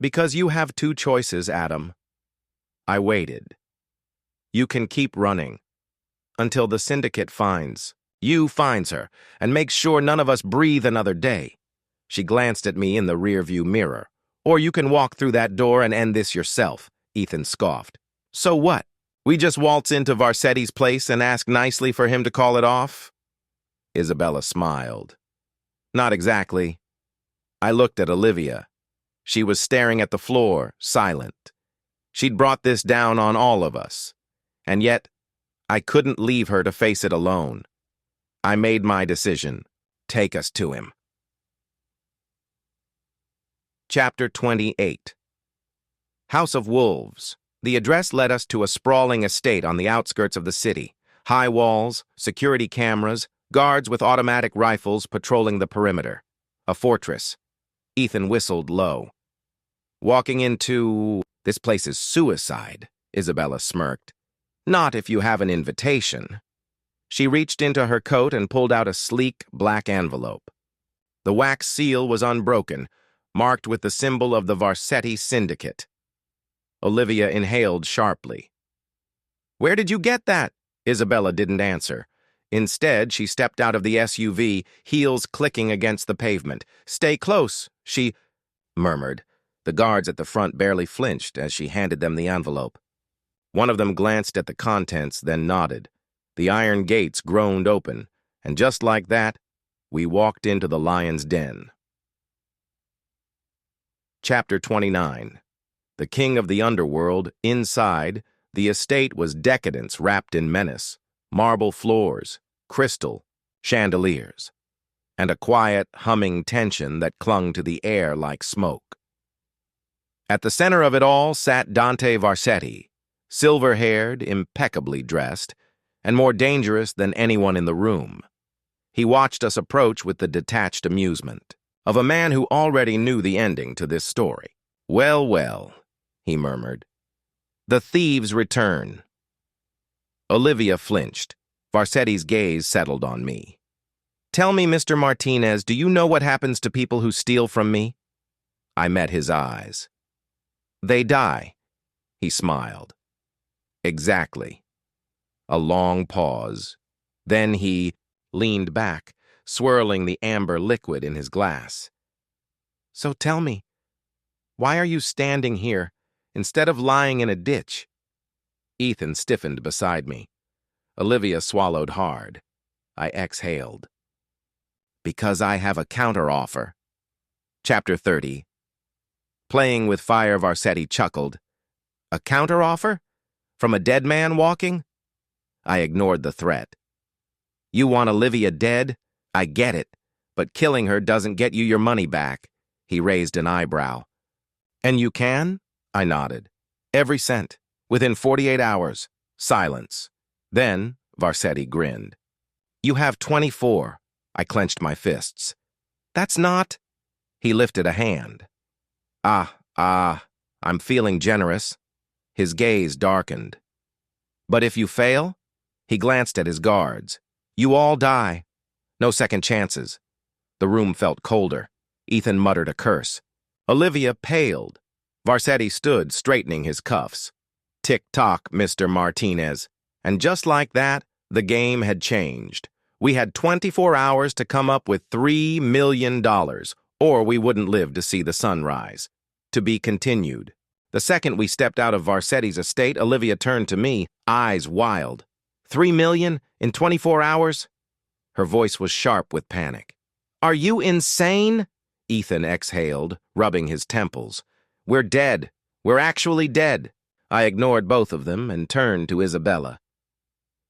"Because you have two choices, Adam." I waited. "You can keep running until the syndicate finds her and makes sure none of us breathe another day." She glanced at me in the rearview mirror. "Or you can walk through that door and end this yourself," Ethan scoffed. "So what? We just waltz into Varsetti's place and ask nicely for him to call it off?" Isabella smiled. "Not exactly." I looked at Olivia. She was staring at the floor, silent. She'd brought this down on all of us. And yet, I couldn't leave her to face it alone. I made my decision. Take us to him. Chapter 28. House of Wolves. The address led us to a sprawling estate on the outskirts of the city. High walls, security cameras, guards with automatic rifles patrolling the perimeter. A fortress. Ethan whistled low. "Walking into... this place is suicide," Isabella smirked. "Not if you have an invitation." She reached into her coat and pulled out a sleek, black envelope. The wax seal was unbroken, marked with the symbol of the Varsetti Syndicate. Olivia inhaled sharply. "Where did you get that?" Isabella didn't answer. Instead, she stepped out of the SUV, heels clicking against the pavement. "Stay close," she murmured. The guards at the front barely flinched as she handed them the envelope. One of them glanced at the contents, then nodded. The iron gates groaned open, and just like that, we walked into the lion's den. Chapter 29. The king of the underworld, inside, the estate was decadence wrapped in menace, marble floors, crystal, chandeliers, and a quiet, humming tension that clung to the air like smoke. At the center of it all sat Dante Varsetti, silver-haired, impeccably dressed, and more dangerous than anyone in the room. He watched us approach with the detached amusement of a man who already knew the ending to this story. "Well, well," he murmured. "The thieves return." Olivia flinched. Varsetti's gaze settled on me. "Tell me, Mr. Martinez, do you know what happens to people who steal from me?" I met his eyes. "They die," he smiled. "Exactly." A long pause. Then he leaned back, swirling the amber liquid in his glass. So tell me, why are you standing here instead of lying in a ditch? Ethan stiffened beside me. Olivia swallowed hard. I exhaled. Because I have a counteroffer. Chapter 30. Playing with fire, Varsetti chuckled. A counteroffer? From a dead man walking? I ignored the threat. You want Olivia dead? I get it, but killing her doesn't get you your money back. He raised an eyebrow. And you can? I nodded. Every cent. Within 48 hours. Silence. Then, Varsetti grinned. You have 24. I clenched my fists. That's not... He lifted a hand. I'm feeling generous. His gaze darkened. But if you fail? He glanced at his guards. You all die. No second chances. The room felt colder. Ethan muttered a curse. Olivia paled. Varsetti stood, straightening his cuffs. Tick-tock, Mr. Martinez. And just like that, the game had changed. We had 24 hours to come up with $3 million, or we wouldn't live to see the sunrise. To be continued. The second we stepped out of Varsetti's estate, Olivia turned to me, eyes wild. $3 million in 24 hours? Her voice was sharp with panic. Are you insane? Ethan exhaled, rubbing his temples. We're dead. We're actually dead. I ignored both of them and turned to Isabella.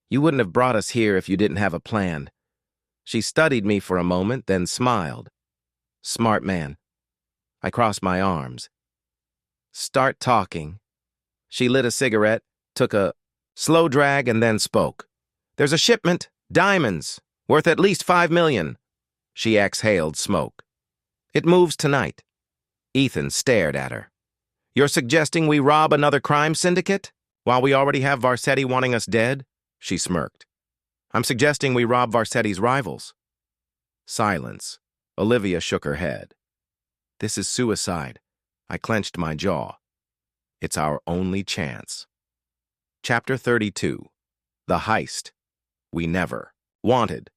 You wouldn't have brought us here if you didn't have a plan. She studied me for a moment, then smiled. Smart man. I crossed my arms. Start talking. She lit a cigarette, took a slow drag, and then spoke. There's a shipment, diamonds, worth at least $5 million. She exhaled smoke. It moves tonight. Ethan stared at her. You're suggesting we rob another crime syndicate? While we already have Varsetti wanting us dead? She smirked. I'm suggesting we rob Varsetti's rivals. Silence. Olivia shook her head. This is suicide. I clenched my jaw. It's our only chance. Chapter 32. The Heist. We never. Wanted.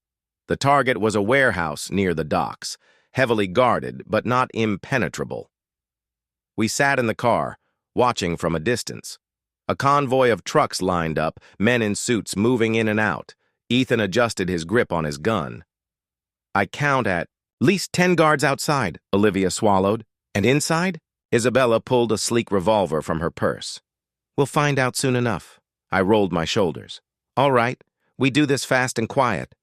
The target was a warehouse near the docks, heavily guarded but not impenetrable. We sat in the car, watching from a distance. A convoy of trucks lined up, men in suits moving in and out. Ethan adjusted his grip on his gun. I count at least 10 guards outside, Olivia swallowed. And inside? Isabella pulled a sleek revolver from her purse. We'll find out soon enough. I rolled my shoulders. All right, we do this fast and quiet.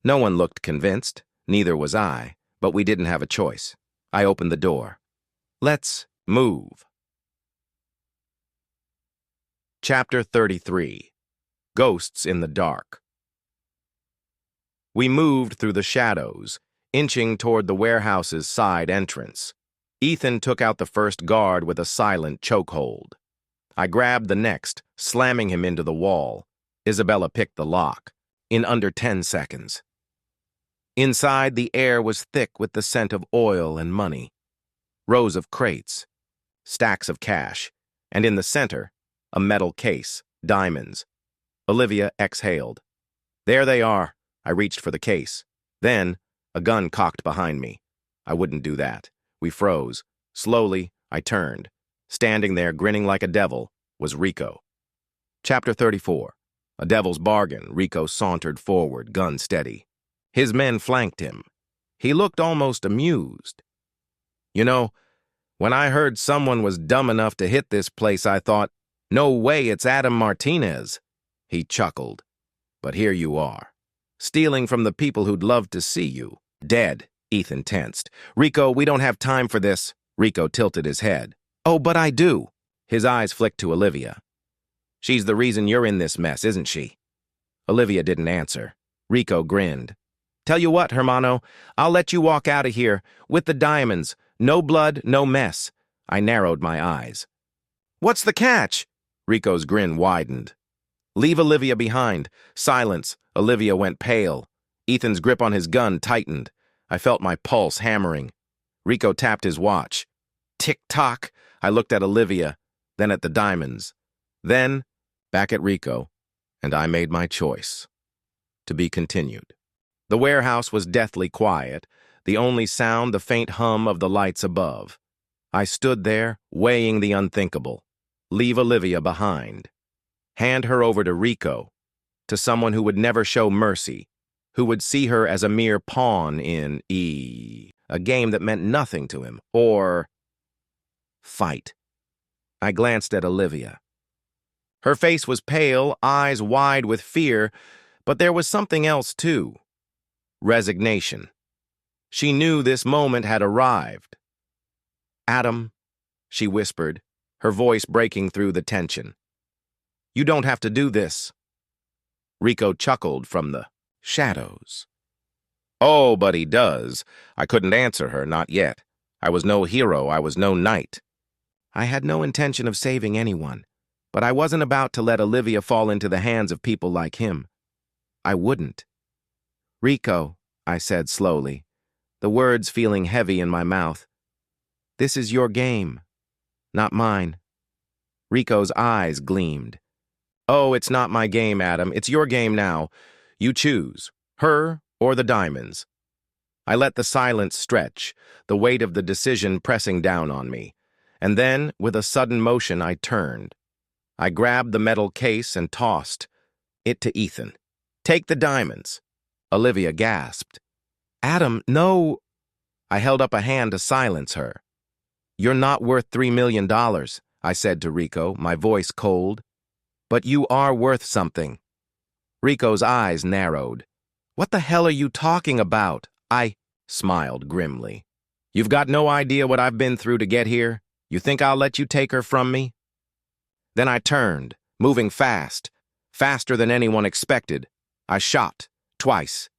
No one looked convinced, neither was I, but we didn't have a choice. I opened the door. Let's move. Chapter 33. Ghosts in the Dark. We moved through the shadows, inching toward the warehouse's side entrance. Ethan took out the first guard with a silent chokehold. I grabbed the next, slamming him into the wall. Isabella picked the lock. In under 10 seconds. Inside, the air was thick with the scent of oil and money. Rows of crates, stacks of cash, and in the center, a metal case, diamonds. Olivia exhaled. There they are. I reached for the case. Then, a gun cocked behind me. I wouldn't do that. We froze. Slowly, I turned. Standing there, grinning like a devil, was Rico. Chapter 34. A devil's bargain. Rico sauntered forward, gun steady. His men flanked him. He looked almost amused. You know, when I heard someone was dumb enough to hit this place, I thought, no way, it's Adam Martinez. He chuckled. But here you are, stealing from the people who'd love to see you. Dead. Ethan tensed. Rico, we don't have time for this. Rico tilted his head. Oh, but I do. His eyes flicked to Olivia. She's the reason you're in this mess, isn't she? Olivia didn't answer. Rico grinned. Tell you what, Hermano, I'll let you walk out of here with the diamonds. No blood, no mess. I narrowed my eyes. What's the catch? Rico's grin widened. Leave Olivia behind. Silence. Olivia went pale. Ethan's grip on his gun tightened. I felt my pulse hammering. Rico tapped his watch. Tick-tock. I looked at Olivia, then at the diamonds. Then, back at Rico, and I made my choice. To be continued. The warehouse was deathly quiet. the only sound the faint hum of the lights above. I stood there, weighing the unthinkable. Leave Olivia behind. Hand her over to Rico, to someone who would never show mercy, who would see her as a mere pawn in a game that meant nothing to him, or fight. I glanced at Olivia. Her face was pale, eyes wide with fear, but there was something else too. Resignation. She knew this moment had arrived. "Adam," she whispered, her voice breaking through the tension. "You don't have to do this." Rico chuckled from the shadows. "Oh, but he does." I couldn't answer her, not yet. I was no hero, I was no knight. I had no intention of saving anyone, but I wasn't about to let Olivia fall into the hands of people like him. I wouldn't. "Rico," I said slowly, the words feeling heavy in my mouth. "This is your game, not mine." Rico's eyes gleamed. "Oh, it's not my game, Adam. It's your game now. You choose, her or the diamonds." I let the silence stretch, the weight of the decision pressing down on me. And then, with a sudden motion, I turned. I grabbed the metal case and tossed it to Ethan. "Take the diamonds." Olivia gasped. "Adam, no." I held up a hand to silence her. "You're not worth $3 million, I said to Rico, my voice cold. "But you are worth something." Rico's eyes narrowed. "What the hell are you talking about?" I smiled grimly. "You've got no idea what I've been through to get here? You think I'll let you take her from me?" Then I turned, moving fast, faster than anyone expected. I shot, twice.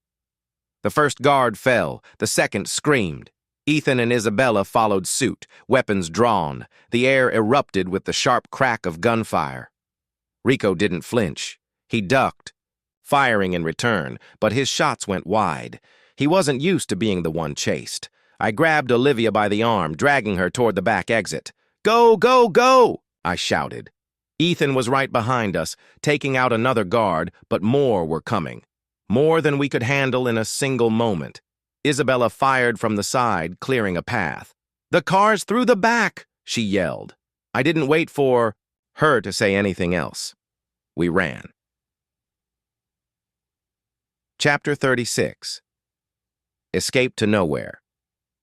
The first guard fell, the second screamed. Ethan and Isabella followed suit, weapons drawn. The air erupted with the sharp crack of gunfire. Rico didn't flinch. He ducked, firing in return, but his shots went wide. He wasn't used to being the one chased. I grabbed Olivia by the arm, dragging her toward the back exit. "Go, go, go!" I shouted. Ethan was right behind us, taking out another guard, but more were coming. More than we could handle in a single moment. Isabella fired from the side, clearing a path. "The car's through the back!" she yelled. I didn't wait for her to say anything else. We ran. Chapter 36. Escape to nowhere.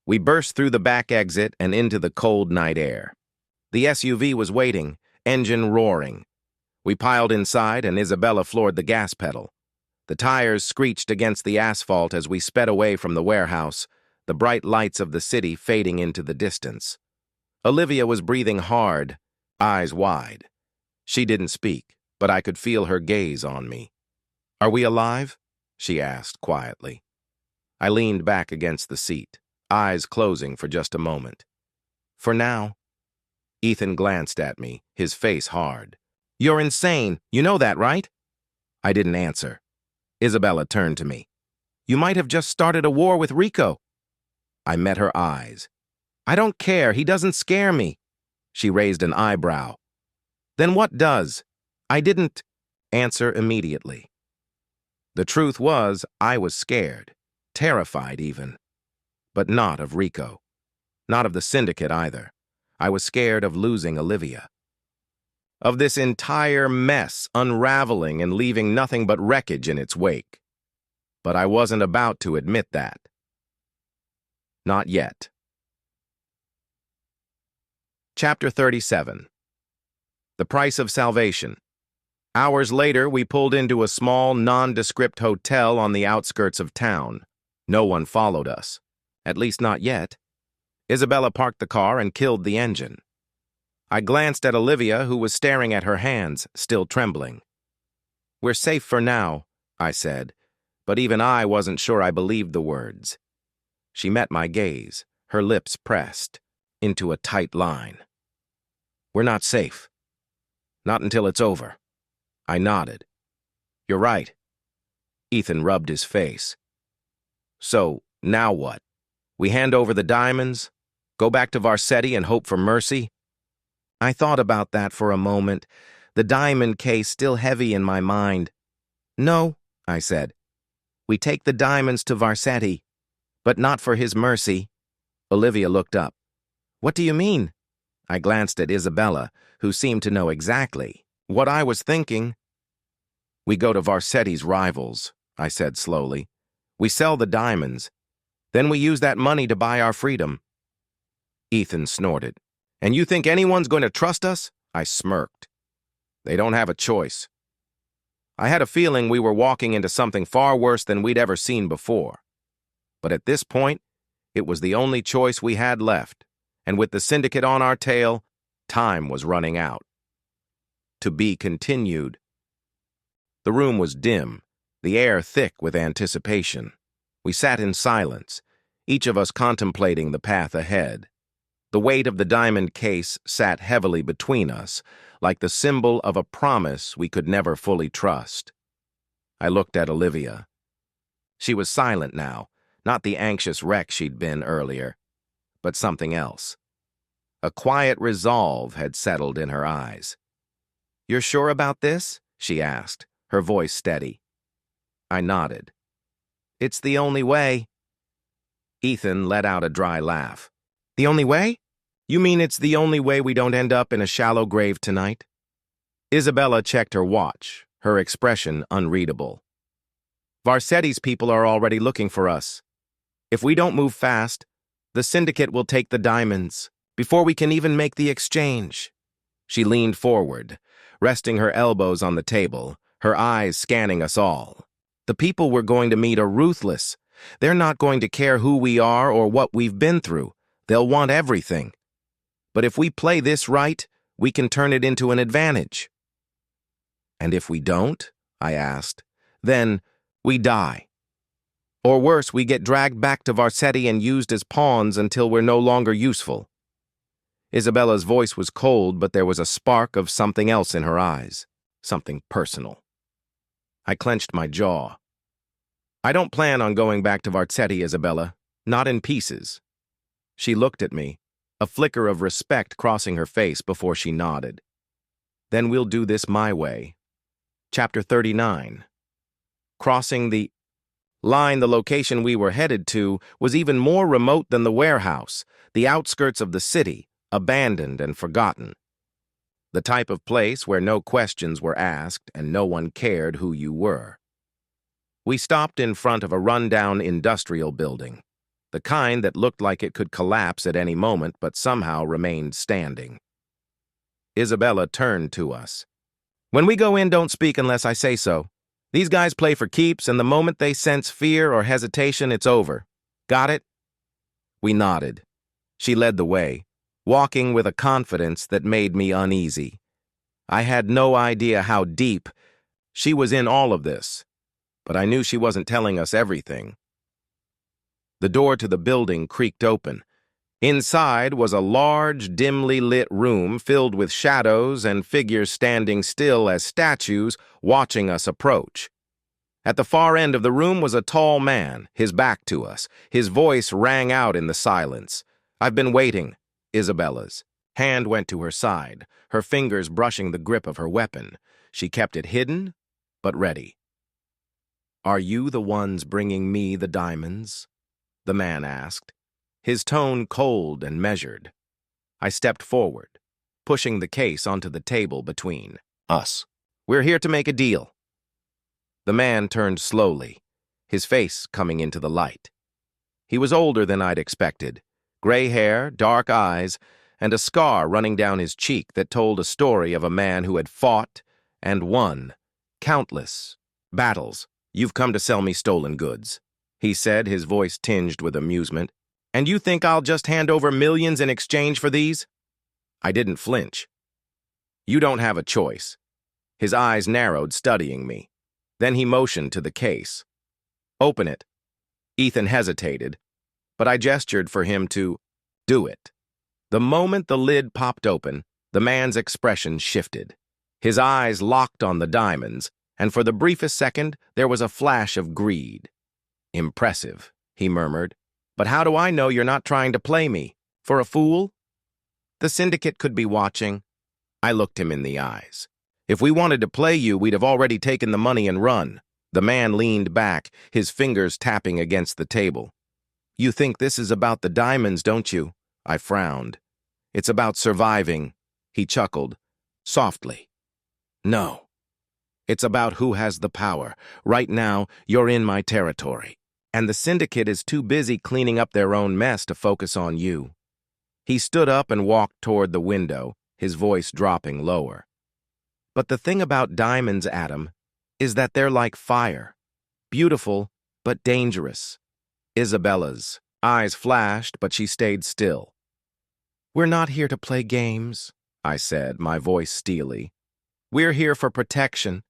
We burst through the back exit and into the cold night air. The SUV was waiting, engine roaring. We piled inside and Isabella floored the gas pedal. The tires screeched against the asphalt as we sped away from the warehouse, the bright lights of the city fading into the distance. Olivia was breathing hard, eyes wide. She didn't speak, but I could feel her gaze on me. "Are we alive?" she asked quietly. I leaned back against the seat, eyes closing for just a moment. "For now." Ethan glanced at me, his face hard. "You're insane. You know that, right?" I didn't answer. Isabella turned to me. "You might have just started a war with Rico." I met her eyes. "I don't care. He doesn't scare me." She raised an eyebrow. "Then what does?" I didn't answer immediately. The truth was, I was scared, terrified even. But not of Rico. Not of the syndicate either. I was scared of losing Olivia. Of this entire mess unraveling and leaving nothing but wreckage in its wake. But I wasn't about to admit that. Not yet. Chapter 37. The Price of Salvation. Hours later, we pulled into a small, nondescript hotel on the outskirts of town. No one followed us. At least not yet. Isabella parked the car and killed the engine. I glanced at Olivia, who was staring at her hands, still trembling. "We're safe for now," I said, but even I wasn't sure I believed the words. She met my gaze, her lips pressed into a tight line. "We're not safe. Not until it's over." I nodded. "You're right." Ethan rubbed his face. "So, now what? We hand over the diamonds, go back to Varsetti and hope for mercy?" I thought about that for a moment, the diamond case still heavy in my mind. "No," I said. "We take the diamonds to Varsetti, but not for his mercy. Olivia looked up. What do you mean? I glanced at Isabella, who seemed to know exactly what I was thinking. We go to Varsetti's rivals, I said slowly. We sell the diamonds. Then we use that money to buy our freedom. Ethan snorted. And you think anyone's going to trust us? I smirked. They don't have a choice. I had a feeling we were walking into something far worse than we'd ever seen before. But at this point, it was the only choice we had left, and with the syndicate on our tail, time was running out. To be continued. The room was dim, the air thick with anticipation. We sat in silence, each of us contemplating the path ahead. The weight of the diamond case sat heavily between us, like the symbol of a promise we could never fully trust. I looked at Olivia. She was silent now, not the anxious wreck she'd been earlier, but something else. A quiet resolve had settled in her eyes. "You're sure about this?" she asked, her voice steady. I nodded. "It's the only way." Ethan let out a dry laugh. "The only way? You mean it's the only way we don't end up in a shallow grave tonight?" Isabella checked her watch, her expression unreadable. "Varsetti's people are already looking for us. If we don't move fast, the syndicate will take the diamonds before we can even make the exchange." She leaned forward, resting her elbows on the table, her eyes scanning us all. "The people we're going to meet are ruthless. They're not going to care who we are or what we've been through. They'll want everything. But if we play this right, we can turn it into an advantage." "And if we don't?" I asked. "Then we die. Or worse, we get dragged back to Varsetti and used as pawns until we're no longer useful." Isabella's voice was cold, but there was a spark of something else in her eyes, something personal. I clenched my jaw. "I don't plan on going back to Varsetti, Isabella, not in pieces." She looked at me, a flicker of respect crossing her face before she nodded. "Then we'll do this my way." Chapter 39. Crossing the line, the location we were headed to was even more remote than the warehouse, the outskirts of the city, abandoned and forgotten. The type of place where no questions were asked and no one cared who you were. We stopped in front of a rundown industrial building, the kind that looked like it could collapse at any moment but somehow remained standing. Isabella turned to us. "When we go in, don't speak unless I say so. These guys play for keeps, and the moment they sense fear or hesitation, it's over. Got it?" We nodded. She led the way, walking with a confidence that made me uneasy. I had no idea how deep she was in all of this, but I knew she wasn't telling us everything. The door to the building creaked open. Inside was a large, dimly lit room filled with shadows and figures standing still as statues watching us approach. At the far end of the room was a tall man, his back to us. His voice rang out in the silence. "I've been waiting." Isabella's hand went to her side, her fingers brushing the grip of her weapon. She kept it hidden, but ready. "Are you the ones bringing me the diamonds?" the man asked, his tone cold and measured. I stepped forward, pushing the case onto the table between us. "We're here to make a deal." The man turned slowly, his face coming into the light. He was older than I'd expected, gray hair, dark eyes, and a scar running down his cheek that told a story of a man who had fought and won countless battles. "You've come to sell me stolen goods," he said, his voice tinged with amusement. "And you think I'll just hand over millions in exchange for these?" I didn't flinch. "You don't have a choice." His eyes narrowed, studying me. Then he motioned to the case. "Open it." Ethan hesitated, but I gestured for him to do it. The moment the lid popped open, the man's expression shifted. His eyes locked on the diamonds, and for the briefest second, there was a flash of greed. "Impressive," he murmured. "But how do I know you're not trying to play me? For a fool?" "The syndicate could be watching." I looked him in the eyes. "If we wanted to play you, we'd have already taken the money and run." The man leaned back, his fingers tapping against the table. You think this is about the diamonds, don't you? I frowned. It's about surviving, he chuckled, softly. No. It's about who has the power. Right now, you're in my territory. And the syndicate is too busy cleaning up their own mess to focus on you. He stood up and walked toward the window, his voice dropping lower. But the thing about diamonds, Adam, is that they're like fire. Beautiful, but dangerous. Isabella's eyes flashed, but she stayed still. We're not here to play games, I said, my voice steely. We're here for protection.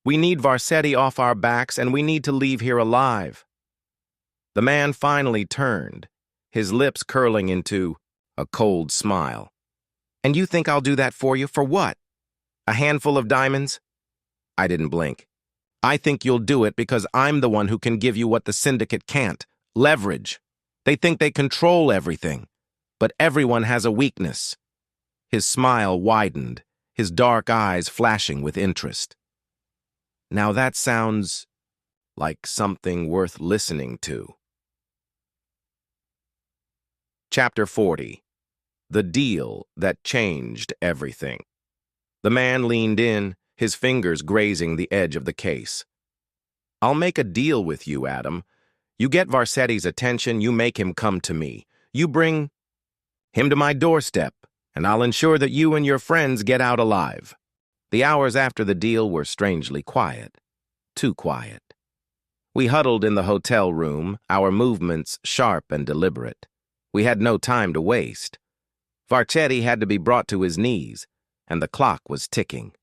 We need Varsetti off our backs, and we need to leave here alive. The man finally turned, his lips curling into a cold smile. And you think I'll do that for you? For what? A handful of diamonds? I didn't blink. I think you'll do it because I'm the one who can give you what the syndicate can't. Leverage. They think they control everything. But everyone has a weakness. His smile widened, his dark eyes flashing with interest. Now that sounds like something worth listening to. Chapter 40. The Deal That Changed Everything. The man leaned in, his fingers grazing the edge of the case. I'll make a deal with you, Adam. You get Varsetti's attention, you make him come to me. You bring him to my doorstep, and I'll ensure that you and your friends get out alive. The hours after the deal were strangely quiet. Too quiet. We huddled in the hotel room, our movements sharp and deliberate. We had no time to waste. Varsetti had to be brought to his knees, and the clock was ticking.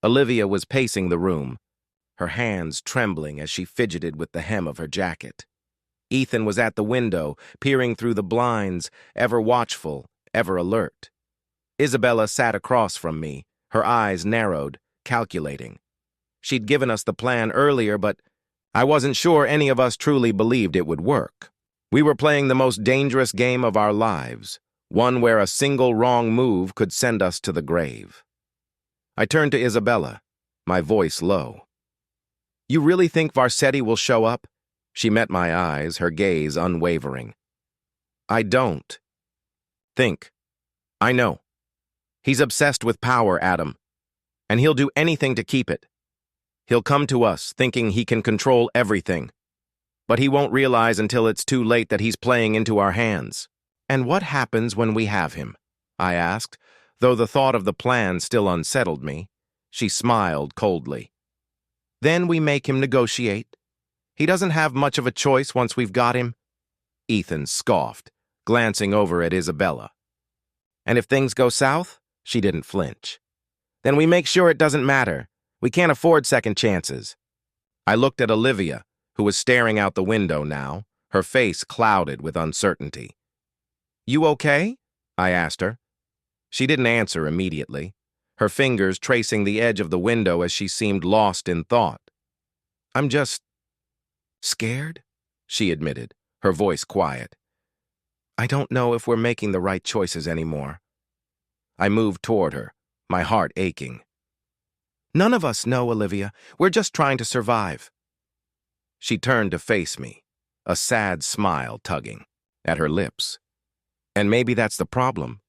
Olivia was pacing the room, her hands trembling as she fidgeted with the hem of her jacket. Ethan was at the window, peering through the blinds, ever watchful, ever alert. Isabella sat across from me, her eyes narrowed, calculating. She'd given us the plan earlier, but I wasn't sure any of us truly believed it would work. We were playing the most dangerous game of our lives, one where a single wrong move could send us to the grave. I turned to Isabella, my voice low. You really think Varsetti will show up? She met my eyes, her gaze unwavering. I don't think. I know. He's obsessed with power, Adam, and he'll do anything to keep it. He'll come to us thinking he can control everything, but he won't realize until it's too late that he's playing into our hands. And what happens when we have him? I asked, though the thought of the plan still unsettled me. She smiled coldly. Then we make him negotiate. He doesn't have much of a choice once we've got him. Ethan scoffed, glancing over at Isabella. And if things go south? She didn't flinch. Then we make sure it doesn't matter. We can't afford second chances. I looked at Olivia, who was staring out the window now, her face clouded with uncertainty. You okay? I asked her. She didn't answer immediately, her fingers tracing the edge of the window as she seemed lost in thought. I'm just scared, she admitted, her voice quiet. I don't know if we're making the right choices anymore. I moved toward her, my heart aching. None of us know, Olivia. We're just trying to survive. She turned to face me, a sad smile tugging at her lips. And maybe that's the problem.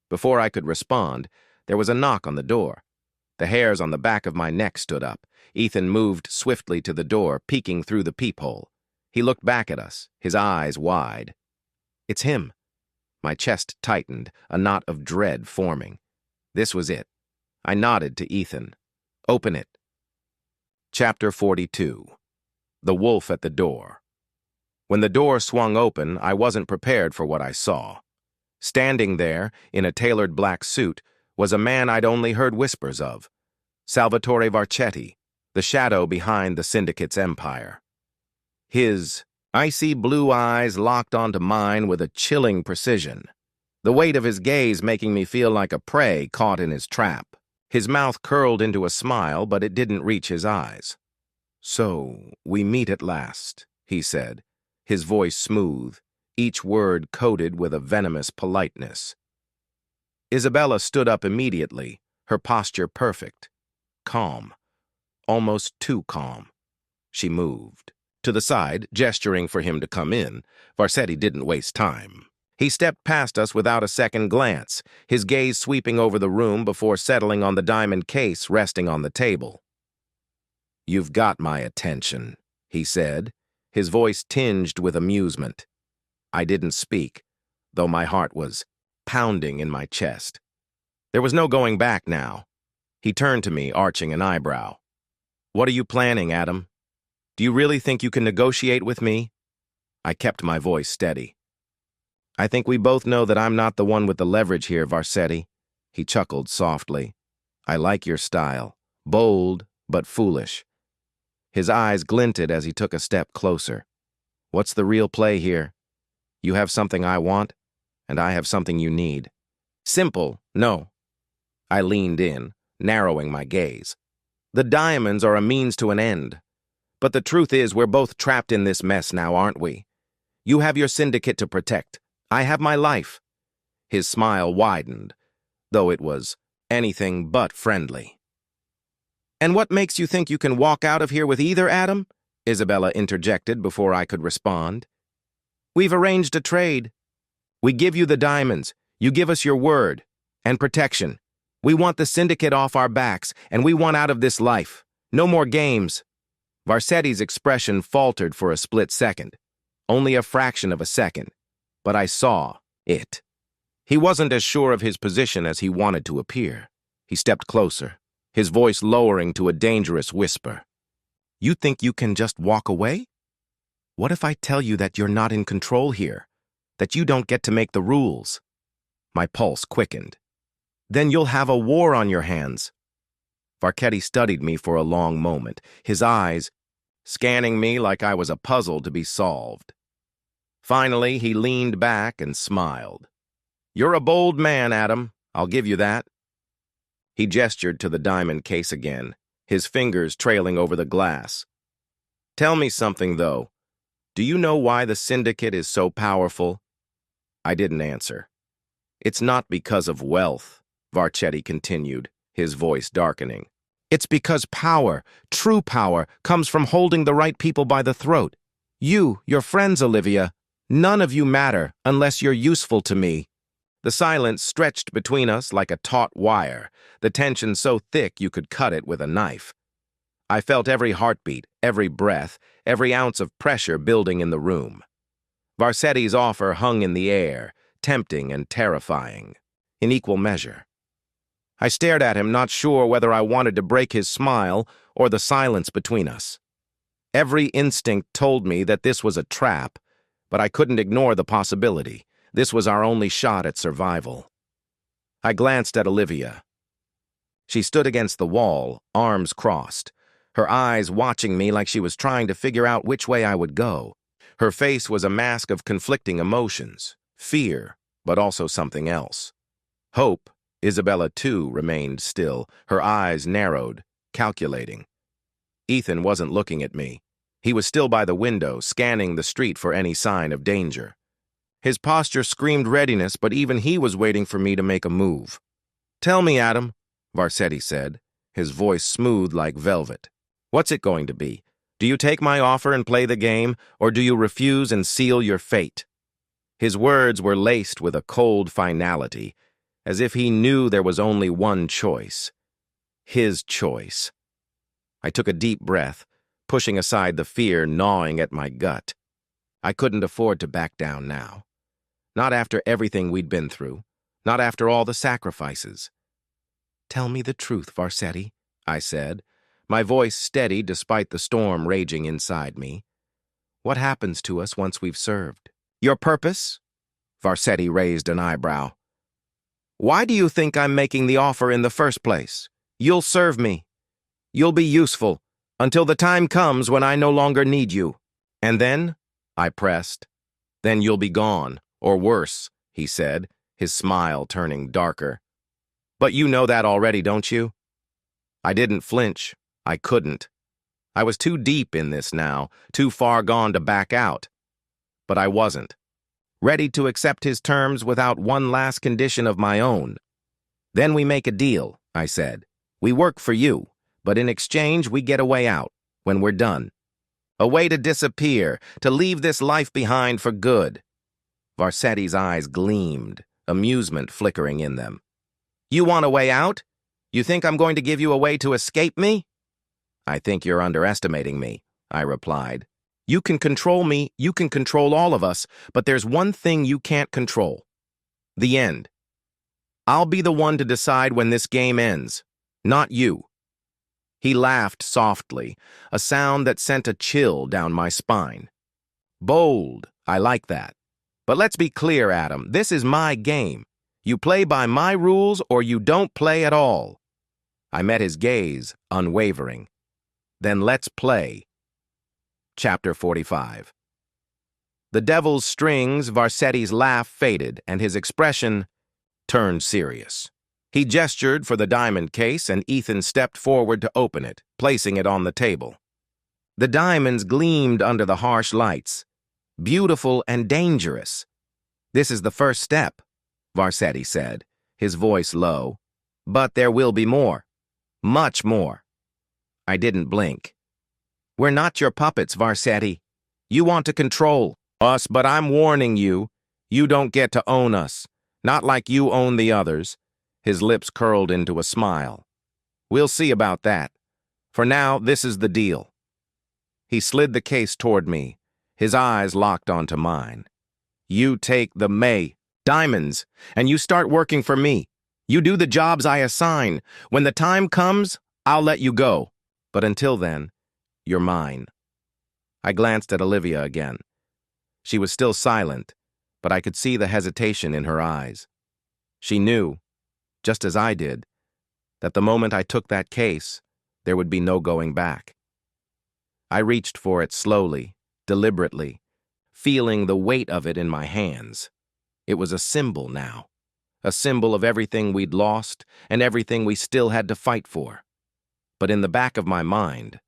Before I could respond, there was a knock on the door. The hairs on the back of my neck stood up. Ethan moved swiftly to the door, peeking through the peephole. He looked back at us, his eyes wide. It's him. My chest tightened, a knot of dread forming. This was it. I nodded to Ethan. Open it. Chapter 42. The Wolf at the Door. When the door swung open, I wasn't prepared for what I saw. Standing there, in a tailored black suit, was a man I'd only heard whispers of. Salvatore Varsetti, the shadow behind the syndicate's empire. His icy blue eyes locked onto mine with a chilling precision, the weight of his gaze making me feel like a prey caught in his trap. His mouth curled into a smile, but it didn't reach his eyes. So, we meet at last, he said, his voice smooth, each word coated with a venomous politeness. Isabella stood up immediately, her posture perfect. Calm. Almost too calm. She moved. to the side, gesturing for him to come in. Varsetti didn't waste time. He stepped past us without a second glance, his gaze sweeping over the room before settling on the diamond case resting on the table. "You've got my attention," he said, his voice tinged with amusement. I didn't speak, though my heart was pounding in my chest. There was no going back now. He turned to me, arching an eyebrow. "What are you planning, Adam? Do you really think you can negotiate with me?" I kept my voice steady. "I think we both know that I'm not the one with the leverage here, Varsetti." He chuckled softly. "I like your style. Bold, but foolish." His eyes glinted as he took a step closer. "What's the real play here? You have something I want, and I have something you need. Simple, no." I leaned in, narrowing my gaze. "The diamonds are a means to an end. But the truth is, we're both trapped in this mess now, aren't we? You have your syndicate to protect. I have my life." His smile widened, though it was anything but friendly. "And what makes you think you can walk out of here with either, Adam?" Isabella interjected before I could respond. "We've arranged a trade. We give you the diamonds, you give us your word, and protection. We want the syndicate off our backs, and we want out of this life. No more games." Varsetti's expression faltered for a split second, only a fraction of a second, but I saw it. He wasn't as sure of his position as he wanted to appear. He stepped closer, his voice lowering to a dangerous whisper. "You think you can just walk away? What if I tell you that you're not in control here, that you don't get to make the rules?" My pulse quickened. "Then you'll have a war on your hands." Varsetti studied me for a long moment, his eyes scanning me like I was a puzzle to be solved. Finally, he leaned back and smiled. "You're a bold man, Adam. I'll give you that." He gestured to the diamond case again, his fingers trailing over the glass. "Tell me something, though. Do you know why the syndicate is so powerful?" I didn't answer. "It's not because of wealth," Varsetti continued, his voice darkening. "It's because power, true power, comes from holding the right people by the throat. You, your friends, Olivia, none of you matter unless you're useful to me." The silence stretched between us like a taut wire, the tension so thick you could cut it with a knife. I felt every heartbeat, every breath, every ounce of pressure building in the room. Varsetti's offer hung in the air, tempting and terrifying, in equal measure. I stared at him, not sure whether I wanted to break his smile or the silence between us. Every instinct told me that this was a trap, but I couldn't ignore the possibility. This was our only shot at survival. I glanced at Olivia. She stood against the wall, arms crossed, her eyes watching me like she was trying to figure out which way I would go. Her face was a mask of conflicting emotions, fear, but also something else. Hope. Isabella, too, remained still, her eyes narrowed, calculating. Ethan wasn't looking at me. He was still by the window, scanning the street for any sign of danger. His posture screamed readiness, but even he was waiting for me to make a move. "Tell me, Adam," Varsetti said, his voice smooth like velvet. "What's it going to be? Do you take my offer and play the game, or do you refuse and seal your fate?" His words were laced with a cold finality, as if he knew there was only one choice. His choice. I took a deep breath, pushing aside the fear gnawing at my gut. I couldn't afford to back down now. Not after everything we'd been through. Not after all the sacrifices. "Tell me the truth, Varsetti," I said, my voice steady despite the storm raging inside me. "What happens to us once we've served?" "Your purpose?" Varsetti raised an eyebrow. "Why do you think I'm making the offer in the first place? You'll serve me. You'll be useful, until the time comes when I no longer need you. And then," I pressed, "then you'll be gone, or worse," he said, his smile turning darker. "But you know that already, don't you?" I didn't flinch. I couldn't. I was too deep in this now, too far gone to back out. But I wasn't. Ready to accept his terms without one last condition of my own. "Then we make a deal," I said. "We work for you, but in exchange we get a way out, when we're done." A way to disappear, to leave this life behind for good. Varsetti's eyes gleamed, amusement flickering in them. You want a way out? You think I'm going to give you a way to escape me? I think you're underestimating me, I replied. You can control me, you can control all of us, but there's one thing you can't control. The end. I'll be the one to decide when this game ends, not you. He laughed softly, a sound that sent a chill down my spine. Bold, I like that. But let's be clear, Adam, this is my game. You play by my rules or you don't play at all. I met his gaze, unwavering. Then let's play. Chapter 45. The devil's strings, Varsetti's laugh faded, and his expression turned serious. He gestured for the diamond case, and Ethan stepped forward to open it, placing it on the table. The diamonds gleamed under the harsh lights, beautiful and dangerous. This is the first step, Varsetti said, his voice low. But there will be more. Much more. I didn't blink. We're not your puppets, Varsetti. You want to control us, but I'm warning you, you don't get to own us. Not like you own the others. His lips curled into a smile. We'll see about that. For now, this is the deal. He slid the case toward me, his eyes locked onto mine. You take the diamonds, and you start working for me. You do the jobs I assign. When the time comes, I'll let you go. But until then, you're mine. I glanced at Olivia again. She was still silent, but I could see the hesitation in her eyes. She knew, just as I did, that the moment I took that case, there would be no going back. I reached for it slowly, deliberately, feeling the weight of it in my hands. It was a symbol now, a symbol of everything we'd lost and everything we still had to fight for. But in the back of my mind,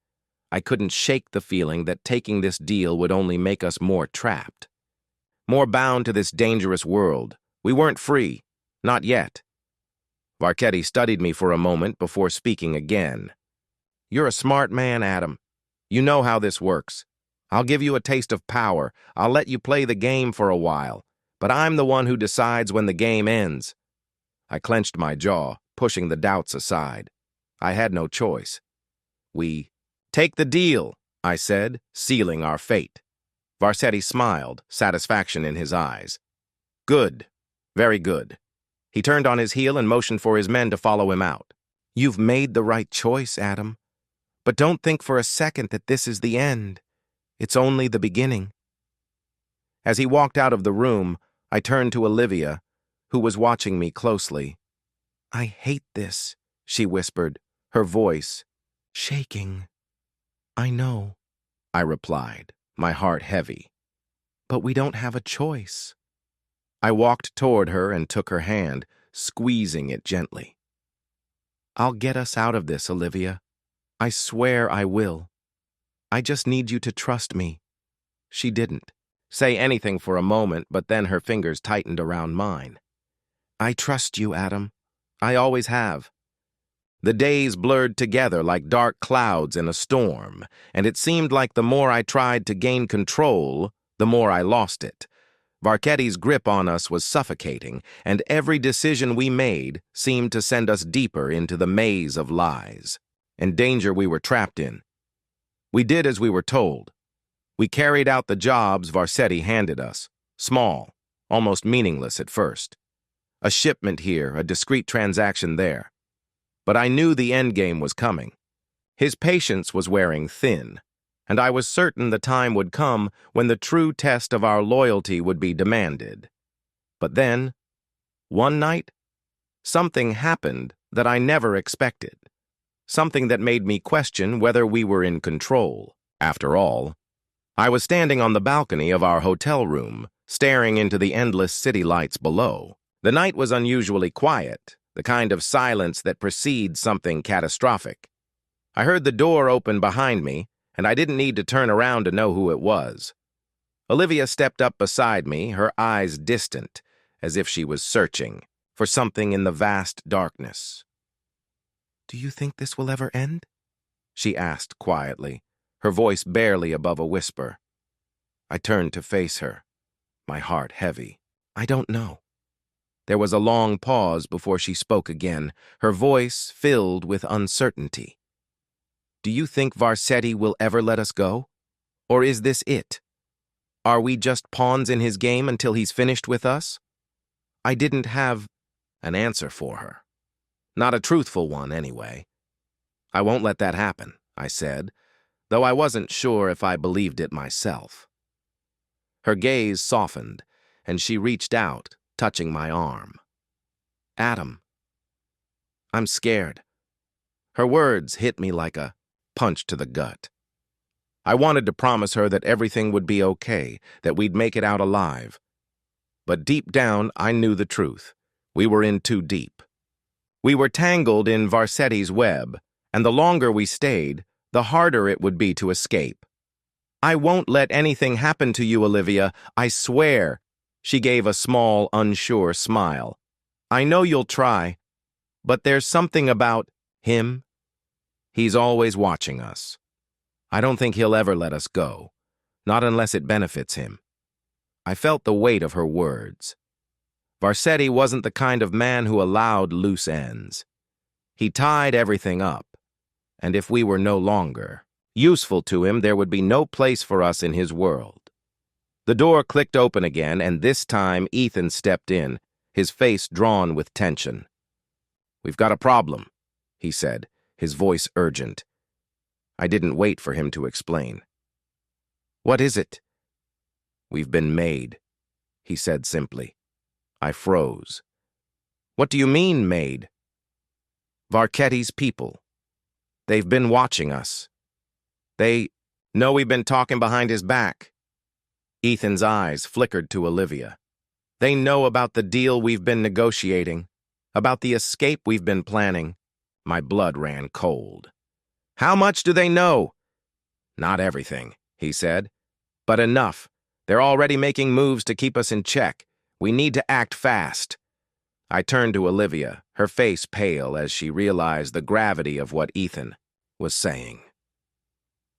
I couldn't shake the feeling that taking this deal would only make us more trapped, more bound to this dangerous world. We weren't free, not yet. Varsetti studied me for a moment before speaking again. You're a smart man, Adam. You know how this works. I'll give you a taste of power. I'll let you play the game for a while, but I'm the one who decides when the game ends. I clenched my jaw, pushing the doubts aside. I had no choice. We take the deal, I said, sealing our fate. Varsetti smiled, satisfaction in his eyes. Good. Very good. He turned on his heel and motioned for his men to follow him out. You've made the right choice, Adam. But don't think for a second that this is the end. It's only the beginning. As he walked out of the room, I turned to Olivia, who was watching me closely. I hate this, she whispered, her voice shaking. I know, I replied, my heart heavy. But we don't have a choice. I walked toward her and took her hand, squeezing it gently. I'll get us out of this, Olivia. I swear I will. I just need you to trust me. She didn't say anything for a moment, but then her fingers tightened around mine. I trust you, Adam. I always have. The days blurred together like dark clouds in a storm, and it seemed like the more I tried to gain control, the more I lost it. Varsetti's grip on us was suffocating, and every decision we made seemed to send us deeper into the maze of lies and danger we were trapped in. We did as we were told. We carried out the jobs Varsetti handed us, small, almost meaningless at first. A shipment here, a discreet transaction there. But I knew the endgame was coming. His patience was wearing thin, and I was certain the time would come when the true test of our loyalty would be demanded. But then, one night, something happened that I never expected. Something that made me question whether we were in control. After all, I was standing on the balcony of our hotel room, staring into the endless city lights below. The night was unusually quiet, the kind of silence that precedes something catastrophic. I heard the door open behind me, and I didn't need to turn around to know who it was. Olivia stepped up beside me, her eyes distant, as if she was searching for something in the vast darkness. Do you think this will ever end? She asked quietly, her voice barely above a whisper. I turned to face her, my heart heavy. I don't know. There was a long pause before she spoke again, her voice filled with uncertainty. Do you think Varsetti will ever let us go? Or is this it? Are we just pawns in his game until he's finished with us? I didn't have an answer for her. Not a truthful one, anyway. I won't let that happen, I said, though I wasn't sure if I believed it myself. Her gaze softened, and she reached out, touching my arm. Adam. I'm scared. Her words hit me like a punch to the gut. I wanted to promise her that everything would be okay, that we'd make it out alive. But deep down, I knew the truth. We were in too deep. We were tangled in Varsetti's web, and the longer we stayed, the harder it would be to escape. I won't let anything happen to you, Olivia, I swear. She gave a small, unsure smile. I know you'll try, but there's something about him. He's always watching us. I don't think he'll ever let us go, not unless it benefits him. I felt the weight of her words. Varsetti wasn't the kind of man who allowed loose ends. He tied everything up, and if we were no longer useful to him, there would be no place for us in his world. The door clicked open again, and this time Ethan stepped in, his face drawn with tension. We've got a problem, he said, his voice urgent. I didn't wait for him to explain. What is it? We've been made, he said simply. I froze. What do you mean, made? Varsetti's people. They've been watching us. They know we've been talking behind his back. Ethan's eyes flickered to Olivia. They know about the deal we've been negotiating, about the escape we've been planning. My blood ran cold. How much do they know? Not everything, he said, but enough. They're already making moves to keep us in check. We need to act fast. I turned to Olivia, her face pale as she realized the gravity of what Ethan was saying.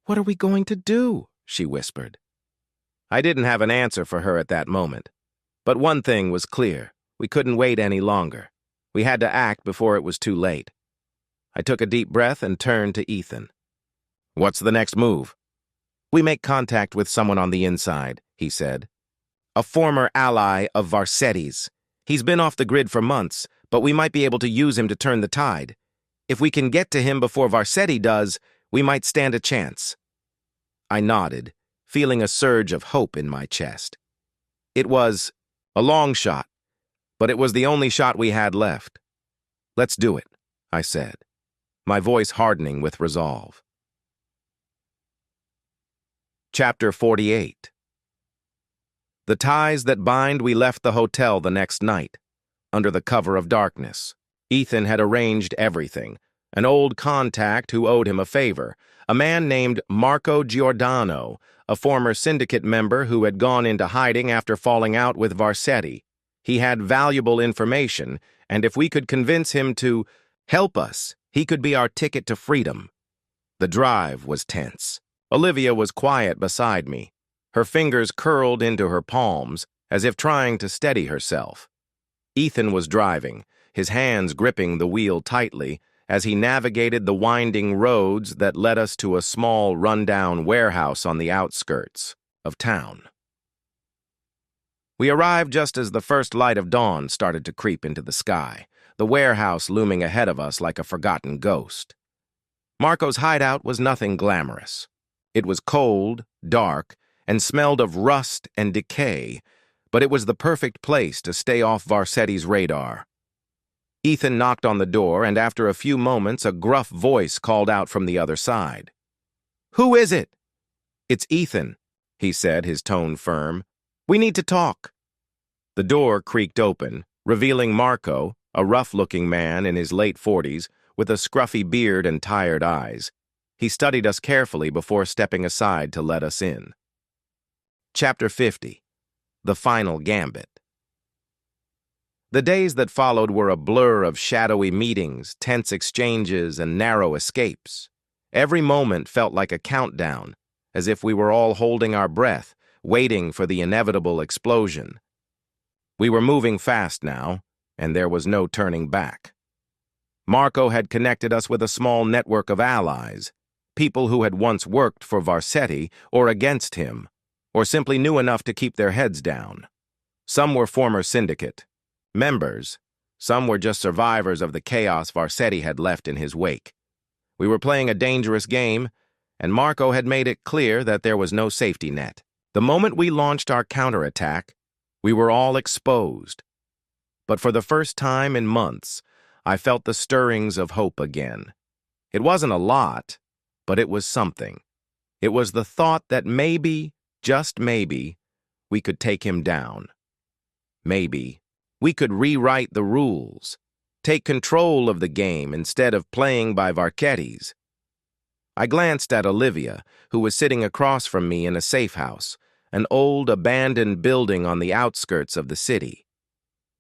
What are we going to do? She whispered. I didn't have an answer for her at that moment. But one thing was clear. We couldn't wait any longer. We had to act before it was too late. I took a deep breath and turned to Ethan. What's the next move? We make contact with someone on the inside, he said. A former ally of Varsetti's. He's been off the grid for months, but we might be able to use him to turn the tide. If we can get to him before Varsetti does, we might stand a chance. I nodded, feeling a surge of hope in my chest. It was a long shot, but it was the only shot we had left. Let's do it, I said, my voice hardening with resolve. Chapter 48. The ties that bind. We left the hotel the next night, under the cover of darkness. Ethan had arranged everything. An old contact who owed him a favor, a man named Marco Giordano, a former syndicate member who had gone into hiding after falling out with Varsetti. He had valuable information, and if we could convince him to help us, he could be our ticket to freedom. The drive was tense. Olivia was quiet beside me. Her fingers curled into her palms, as if trying to steady herself. Ethan was driving, his hands gripping the wheel tightly, as he navigated the winding roads that led us to a small, run-down warehouse on the outskirts of town. We arrived just as the first light of dawn started to creep into the sky, the warehouse looming ahead of us like a forgotten ghost. Marco's hideout was nothing glamorous. It was cold, dark, and smelled of rust and decay, but it was the perfect place to stay off Varsetti's radar. Ethan knocked on the door, and after a few moments, a gruff voice called out from the other side. Who is it? It's Ethan, he said, his tone firm. We need to talk. The door creaked open, revealing Marco, a rough-looking man in his late 40s, with a scruffy beard and tired eyes. He studied us carefully before stepping aside to let us in. Chapter 50. The Final Gambit. The days that followed were a blur of shadowy meetings, tense exchanges, and narrow escapes. Every moment felt like a countdown, as if we were all holding our breath, waiting for the inevitable explosion. We were moving fast now, and there was no turning back. Marco had connected us with a small network of allies, people who had once worked for Varsetti or against him, or simply knew enough to keep their heads down. Some were former syndicate members, some were just survivors of the chaos Varsetti had left in his wake. We were playing a dangerous game, and Marco had made it clear that there was no safety net. The moment we launched our counterattack, we were all exposed. But for the first time in months, I felt the stirrings of hope again. It wasn't a lot, but it was something. It was the thought that maybe, just maybe, we could take him down. Maybe we could rewrite the rules, take control of the game instead of playing by Varsetti's. I glanced at Olivia, who was sitting across from me in a safe house, an old abandoned building on the outskirts of the city.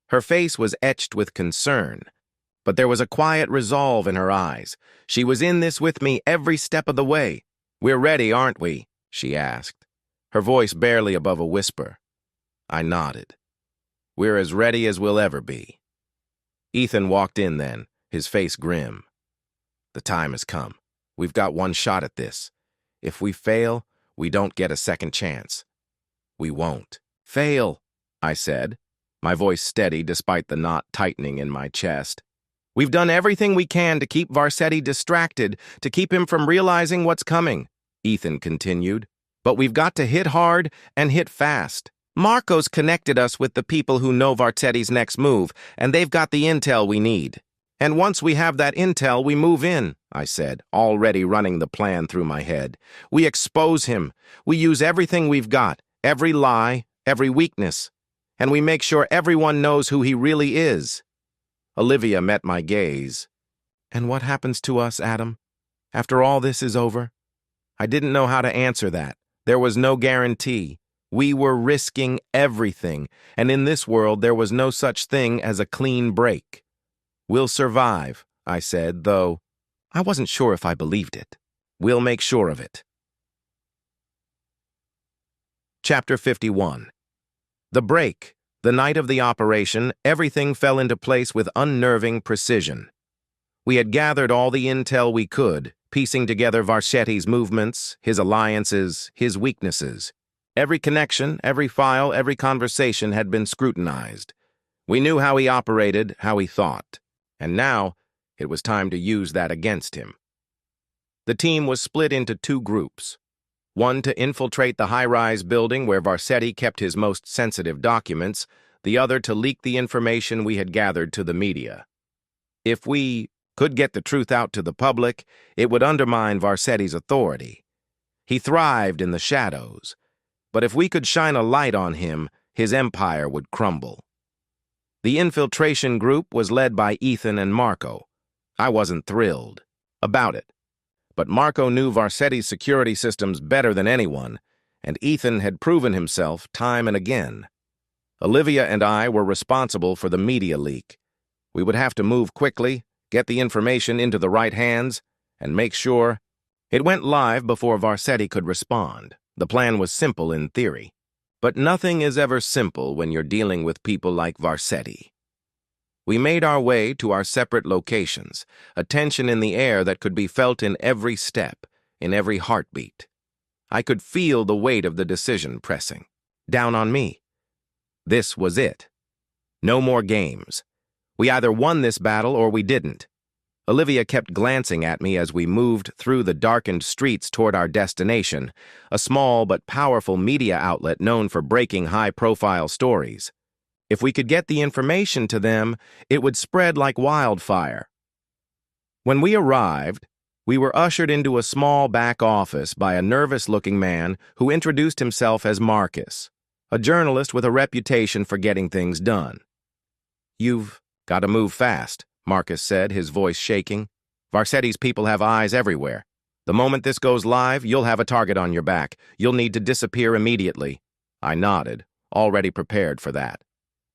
Her face was etched with concern, but there was a quiet resolve in her eyes. She was in this with me every step of the way. "We're ready, aren't we?" she asked, her voice barely above a whisper. I nodded. "We're as ready as we'll ever be." Ethan walked in then, his face grim. "The time has come. We've got one shot at this. If we fail, we don't get a second chance." "We won't." "Fail," I said, my voice steady despite the knot tightening in my chest. "We've done everything we can to keep Varsetti distracted, to keep him from realizing what's coming," Ethan continued. "But we've got to hit hard and hit fast. Marco's connected us with the people who know Varsetti's next move, and they've got the intel we need. And once we have that intel, we move in," I said, already running the plan through my head. "We expose him. We use everything we've got, every lie, every weakness. And we make sure everyone knows who he really is." Olivia met my gaze. "And what happens to us, Adam, after all this is over?" I didn't know how to answer that. There was no guarantee. We were risking everything, and in this world there was no such thing as a clean break. "We'll survive," I said, though I wasn't sure if I believed it. "We'll make sure of it." Chapter 51. The break. The night of the operation, everything fell into place with unnerving precision. We had gathered all the intel we could, piecing together Varsetti's movements, his alliances, his weaknesses. Every connection, every file, every conversation had been scrutinized. We knew how he operated, how he thought. And now, it was time to use that against him. The team was split into two groups. One to infiltrate the high-rise building where Varsetti kept his most sensitive documents, the other to leak the information we had gathered to the media. If we could get the truth out to the public, it would undermine Varsetti's authority. He thrived in the shadows. But if we could shine a light on him, his empire would crumble. The infiltration group was led by Ethan and Marco. I wasn't thrilled about it. But Marco knew Varsetti's security systems better than anyone, and Ethan had proven himself time and again. Olivia and I were responsible for the media leak. We would have to move quickly, get the information into the right hands, and make sure it went live before Varsetti could respond. The plan was simple in theory, but nothing is ever simple when you're dealing with people like Varsetti. We made our way to our separate locations, a tension in the air that could be felt in every step, in every heartbeat. I could feel the weight of the decision pressing down on me. This was it. No more games. We either won this battle or we didn't. Olivia kept glancing at me as we moved through the darkened streets toward our destination, a small but powerful media outlet known for breaking high-profile stories. If we could get the information to them, it would spread like wildfire. When we arrived, we were ushered into a small back office by a nervous-looking man who introduced himself as Marcus, a journalist with a reputation for getting things done. "You've got to move fast," Marcus said, his voice shaking. "Varsetti's people have eyes everywhere. The moment this goes live, you'll have a target on your back. You'll need to disappear immediately." I nodded, already prepared for that.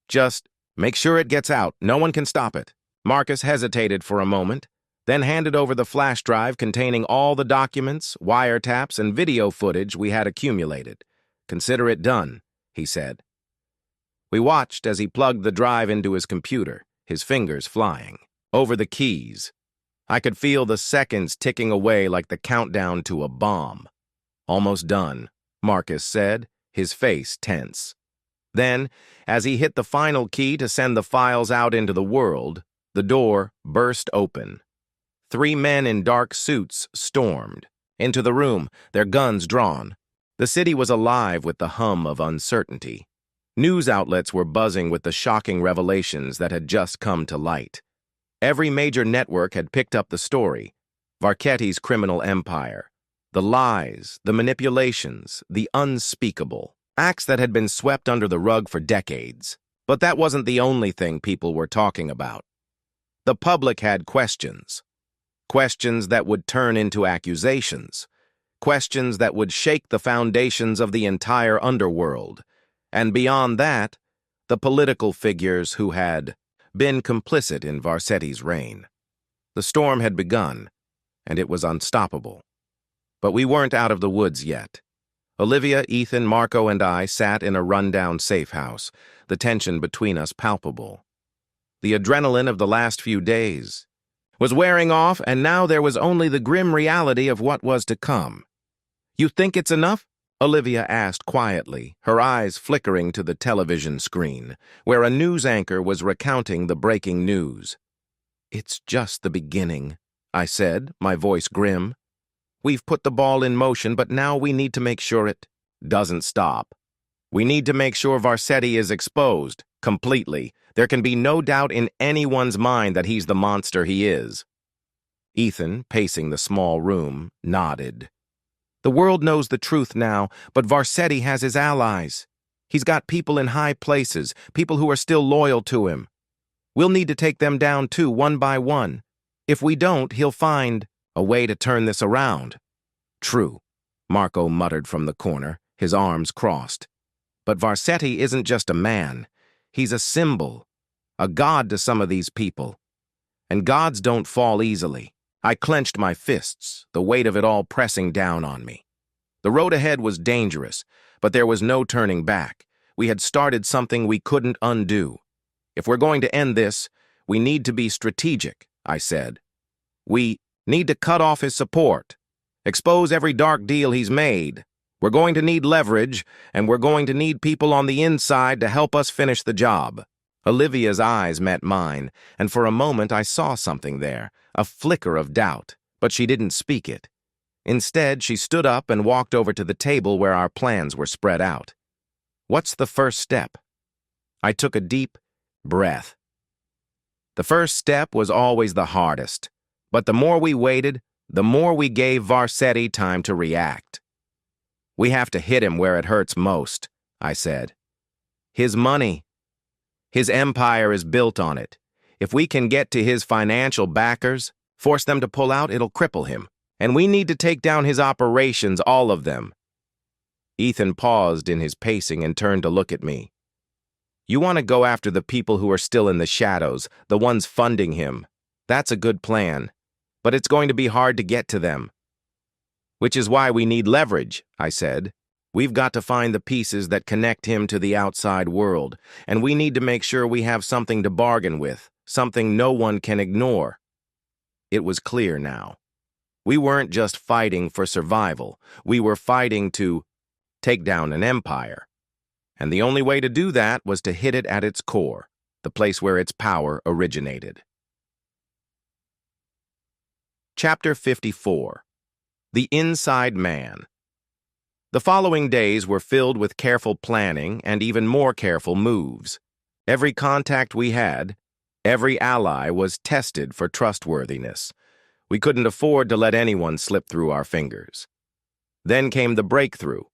"Just make sure it gets out. No one can stop it." Marcus hesitated for a moment, then handed over the flash drive containing all the documents, wiretaps, and video footage we had accumulated. "Consider it done," he said. We watched as he plugged the drive into his computer, his fingers flying. Over the keys. I could feel the seconds ticking away like the countdown to a bomb. "Almost done," Marcus said, his face tense. Then, as he hit the final key to send the files out into the world, the door burst open. 3 men in dark suits stormed into the room, their guns drawn. The city was alive with the hum of uncertainty. News outlets were buzzing with the shocking revelations that had just come to light. Every major network had picked up the story. Varketti's criminal empire. The lies, the manipulations, the unspeakable. Acts that had been swept under the rug for decades. But that wasn't the only thing people were talking about. The public had questions. Questions that would turn into accusations. Questions that would shake the foundations of the entire underworld. And beyond that, the political figures who had been complicit in Varsetti's reign. The storm had begun, and it was unstoppable. But we weren't out of the woods yet. Olivia, Ethan, Marco, and I sat in a rundown safe house, the tension between us palpable. The adrenaline of the last few days was wearing off, and now there was only the grim reality of what was to come. "You think it's enough?" Olivia asked quietly, her eyes flickering to the television screen, where a news anchor was recounting the breaking news. "It's just the beginning," I said, my voice grim. "We've put the ball in motion, but now we need to make sure it doesn't stop. We need to make sure Varsetti is exposed, completely. There can be no doubt in anyone's mind that he's the monster he is." Ethan, pacing the small room, nodded. "The world knows the truth now, but Varsetti has his allies. He's got people in high places, people who are still loyal to him. We'll need to take them down too, one by one. If we don't, he'll find a way to turn this around." "True," Marco muttered from the corner, his arms crossed. "But Varsetti isn't just a man. He's a symbol, a god to some of these people. And gods don't fall easily." I clenched my fists, the weight of it all pressing down on me. The road ahead was dangerous, but there was no turning back. We had started something we couldn't undo. "If we're going to end this, we need to be strategic," I said. "We need to cut off his support, expose every dark deal he's made. We're going to need leverage, and we're going to need people on the inside to help us finish the job." Olivia's eyes met mine, and for a moment I saw something there, a flicker of doubt, but she didn't speak it. Instead, she stood up and walked over to the table where our plans were spread out. "What's the first step?" I took a deep breath. The first step was always the hardest, but the more we waited, the more we gave Varsetti time to react. "We have to hit him where it hurts most," I said. "His money. His empire is built on it. If we can get to his financial backers, force them to pull out, it'll cripple him. And we need to take down his operations, all of them." Ethan paused in his pacing and turned to look at me. "You want to go after the people who are still in the shadows, the ones funding him. That's a good plan. But it's going to be hard to get to them. Which is why we need leverage," I said. "We've got to find the pieces that connect him to the outside world, and we need to make sure we have something to bargain with, something no one can ignore." It was clear now. We weren't just fighting for survival. We were fighting to take down an empire. And the only way to do that was to hit it at its core, the place where its power originated. Chapter 54. The Inside Man. The following days were filled with careful planning and even more careful moves. Every contact we had, every ally was tested for trustworthiness. We couldn't afford to let anyone slip through our fingers. Then came the breakthrough.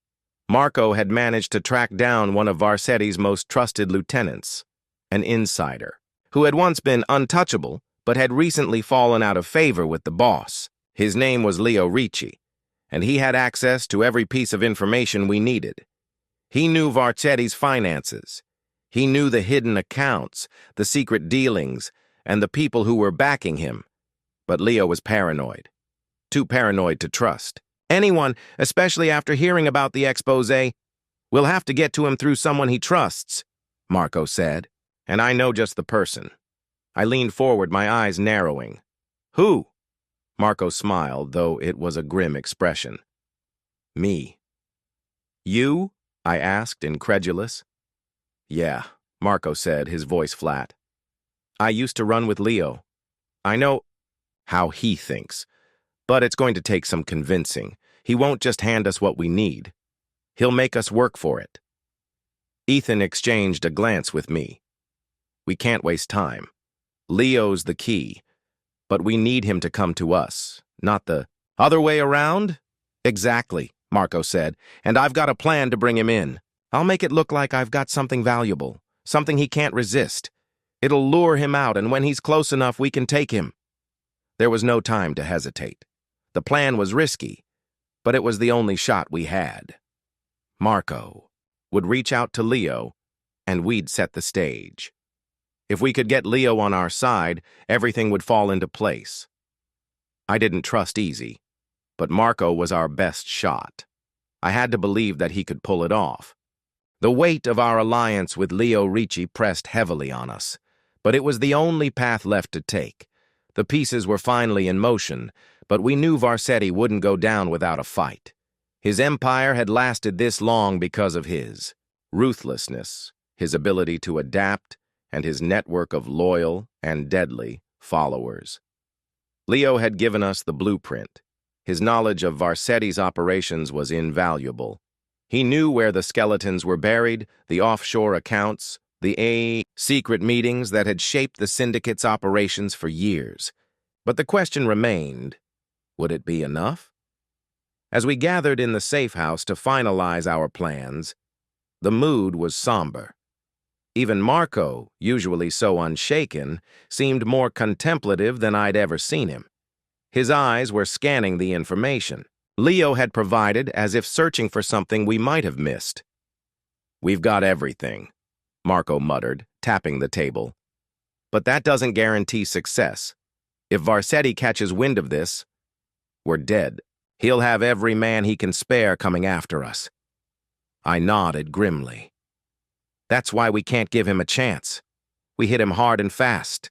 Marco had managed to track down one of Varsetti's most trusted lieutenants, an insider, who had once been untouchable but had recently fallen out of favor with the boss. His name was Leo Ricci, and he had access to every piece of information we needed. He knew Varsetti's finances. He knew the hidden accounts, the secret dealings, and the people who were backing him. But Leo was paranoid. Too paranoid to trust. Anyone, especially after hearing about the exposé, will have to get to him through someone he trusts, Marco said. And I know just the person. I leaned forward, my eyes narrowing. Who? Marco smiled, though it was a grim expression. Me. You? I asked, incredulous. Yeah, Marco said, his voice flat. I used to run with Leo. I know how he thinks, but it's going to take some convincing. He won't just hand us what we need. He'll make us work for it. Ethan exchanged a glance with me. We can't waste time. Leo's the key, but we need him to come to us, not the other way around? Exactly, Marco said, and I've got a plan to bring him in. I'll make it look like I've got something valuable, something he can't resist. It'll lure him out, and when he's close enough, we can take him. There was no time to hesitate. The plan was risky, but it was the only shot we had. Marco would reach out to Leo, and we'd set the stage. If we could get Leo on our side, everything would fall into place. I didn't trust Easy, but Marco was our best shot. I had to believe that he could pull it off. The weight of our alliance with Leo Ricci pressed heavily on us, but it was the only path left to take. The pieces were finally in motion, but we knew Varsetti wouldn't go down without a fight. His empire had lasted this long because of his ruthlessness, his ability to adapt, and his network of loyal and deadly followers. Leo had given us the blueprint. His knowledge of Varsetti's operations was invaluable. He knew where the skeletons were buried, the offshore accounts, the secret meetings that had shaped the syndicate's operations for years. But the question remained, would it be enough? As we gathered in the safe house to finalize our plans, the mood was somber. Even Marco, usually so unshaken, seemed more contemplative than I'd ever seen him. His eyes were scanning the information Leo had provided, as if searching for something we might have missed. We've got everything, Marco muttered, tapping the table. But that doesn't guarantee success. If Varsetti catches wind of this, we're dead. He'll have every man he can spare coming after us. I nodded grimly. That's why we can't give him a chance. We hit him hard and fast.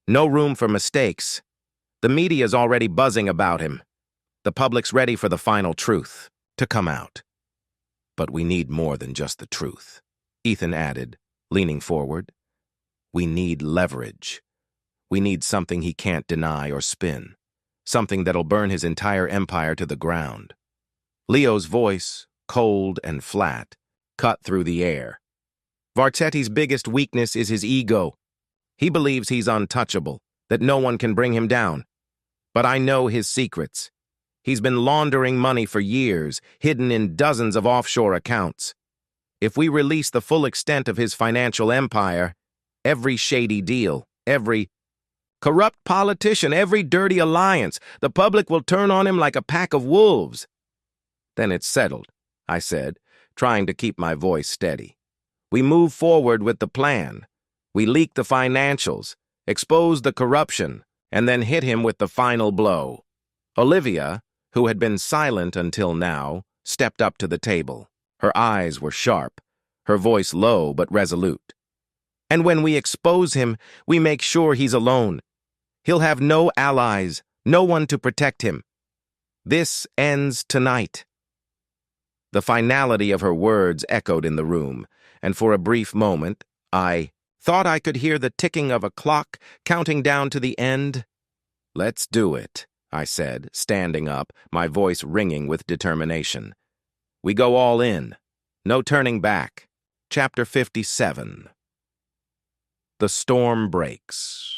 No room for mistakes. The media's already buzzing about him. The public's ready for the final truth to come out. But we need more than just the truth, Ethan added, leaning forward. We need leverage. We need something he can't deny or spin. Something that'll burn his entire empire to the ground. Leo's voice, cold and flat, cut through the air. Varsetti's biggest weakness is his ego. He believes he's untouchable, that no one can bring him down. But I know his secrets. He's been laundering money for years, hidden in dozens of offshore accounts. If we release the full extent of his financial empire, every shady deal, every corrupt politician, every dirty alliance, the public will turn on him like a pack of wolves. Then it's settled, I said, trying to keep my voice steady. We move forward with the plan. We leak the financials, expose the corruption, and then hit him with the final blow. Olivia, who had been silent until now, stepped up to the table. Her eyes were sharp, her voice low but resolute. And when we expose him, we make sure he's alone. He'll have no allies, no one to protect him. This ends tonight. The finality of her words echoed in the room, and for a brief moment, I thought I could hear the ticking of a clock counting down to the end. Let's do it, I said, standing up, my voice ringing with determination. We go all in. No turning back. Chapter 57. The storm breaks.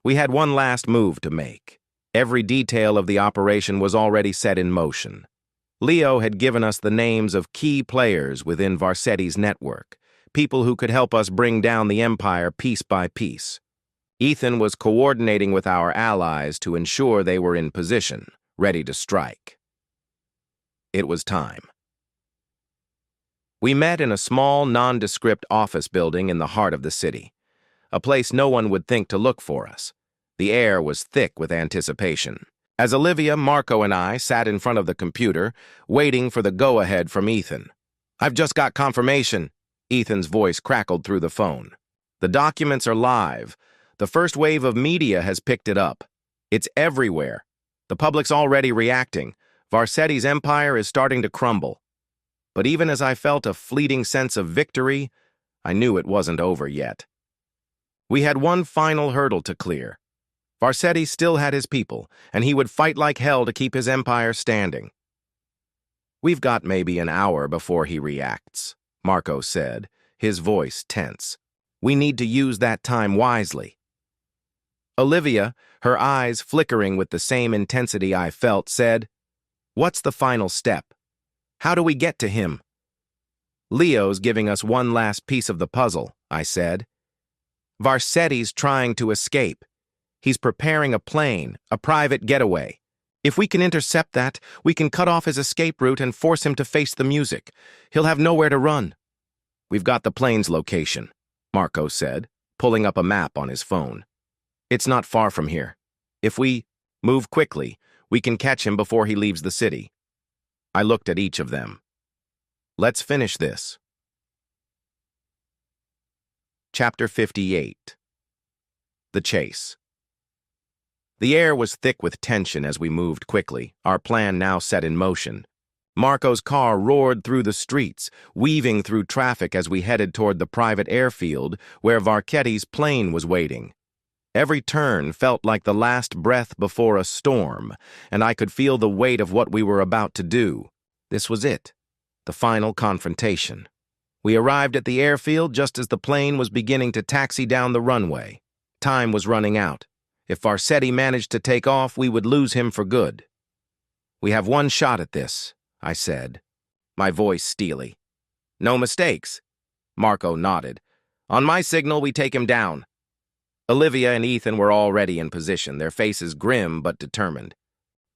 We had one last move to make. Every detail of the operation was already set in motion. Leo had given us the names of key players within Varsetti's network, people who could help us bring down the empire piece by piece. Ethan was coordinating with our allies to ensure they were in position, ready to strike. It was time. We met in a small, nondescript office building in the heart of the city, a place no one would think to look for us. The air was thick with anticipation. As Olivia, Marco, and I sat in front of the computer, waiting for the go-ahead from Ethan. "I've just got confirmation," Ethan's voice crackled through the phone. "The documents are live. The first wave of media has picked it up. It's everywhere. The public's already reacting. Varsetti's empire is starting to crumble." But even as I felt a fleeting sense of victory, I knew it wasn't over yet. We had one final hurdle to clear. Varsetti still had his people, and he would fight like hell to keep his empire standing. "We've got maybe an hour before he reacts," Marco said, his voice tense. "We need to use that time wisely." Olivia, her eyes flickering with the same intensity I felt, said, "What's the final step? How do we get to him?" "Leo's giving us one last piece of the puzzle," I said. "Varsetti's trying to escape. He's preparing a plane, a private getaway. If we can intercept that, we can cut off his escape route and force him to face the music. He'll have nowhere to run." "We've got the plane's location," Marco said, pulling up a map on his phone. "It's not far from here. If we move quickly, we can catch him before he leaves the city." I looked at each of them. "Let's finish this." Chapter 58. The Chase. The air was thick with tension as we moved quickly, our plan now set in motion. Marco's car roared through the streets, weaving through traffic as we headed toward the private airfield where Varsetti's plane was waiting. Every turn felt like the last breath before a storm, and I could feel the weight of what we were about to do. This was it, the final confrontation. We arrived at the airfield just as the plane was beginning to taxi down the runway. Time was running out. If Varsetti managed to take off, we would lose him for good. "We have one shot at this," I said, my voice steely. "No mistakes?" Marco nodded. "On my signal, we take him down." Olivia and Ethan were already in position, their faces grim but determined.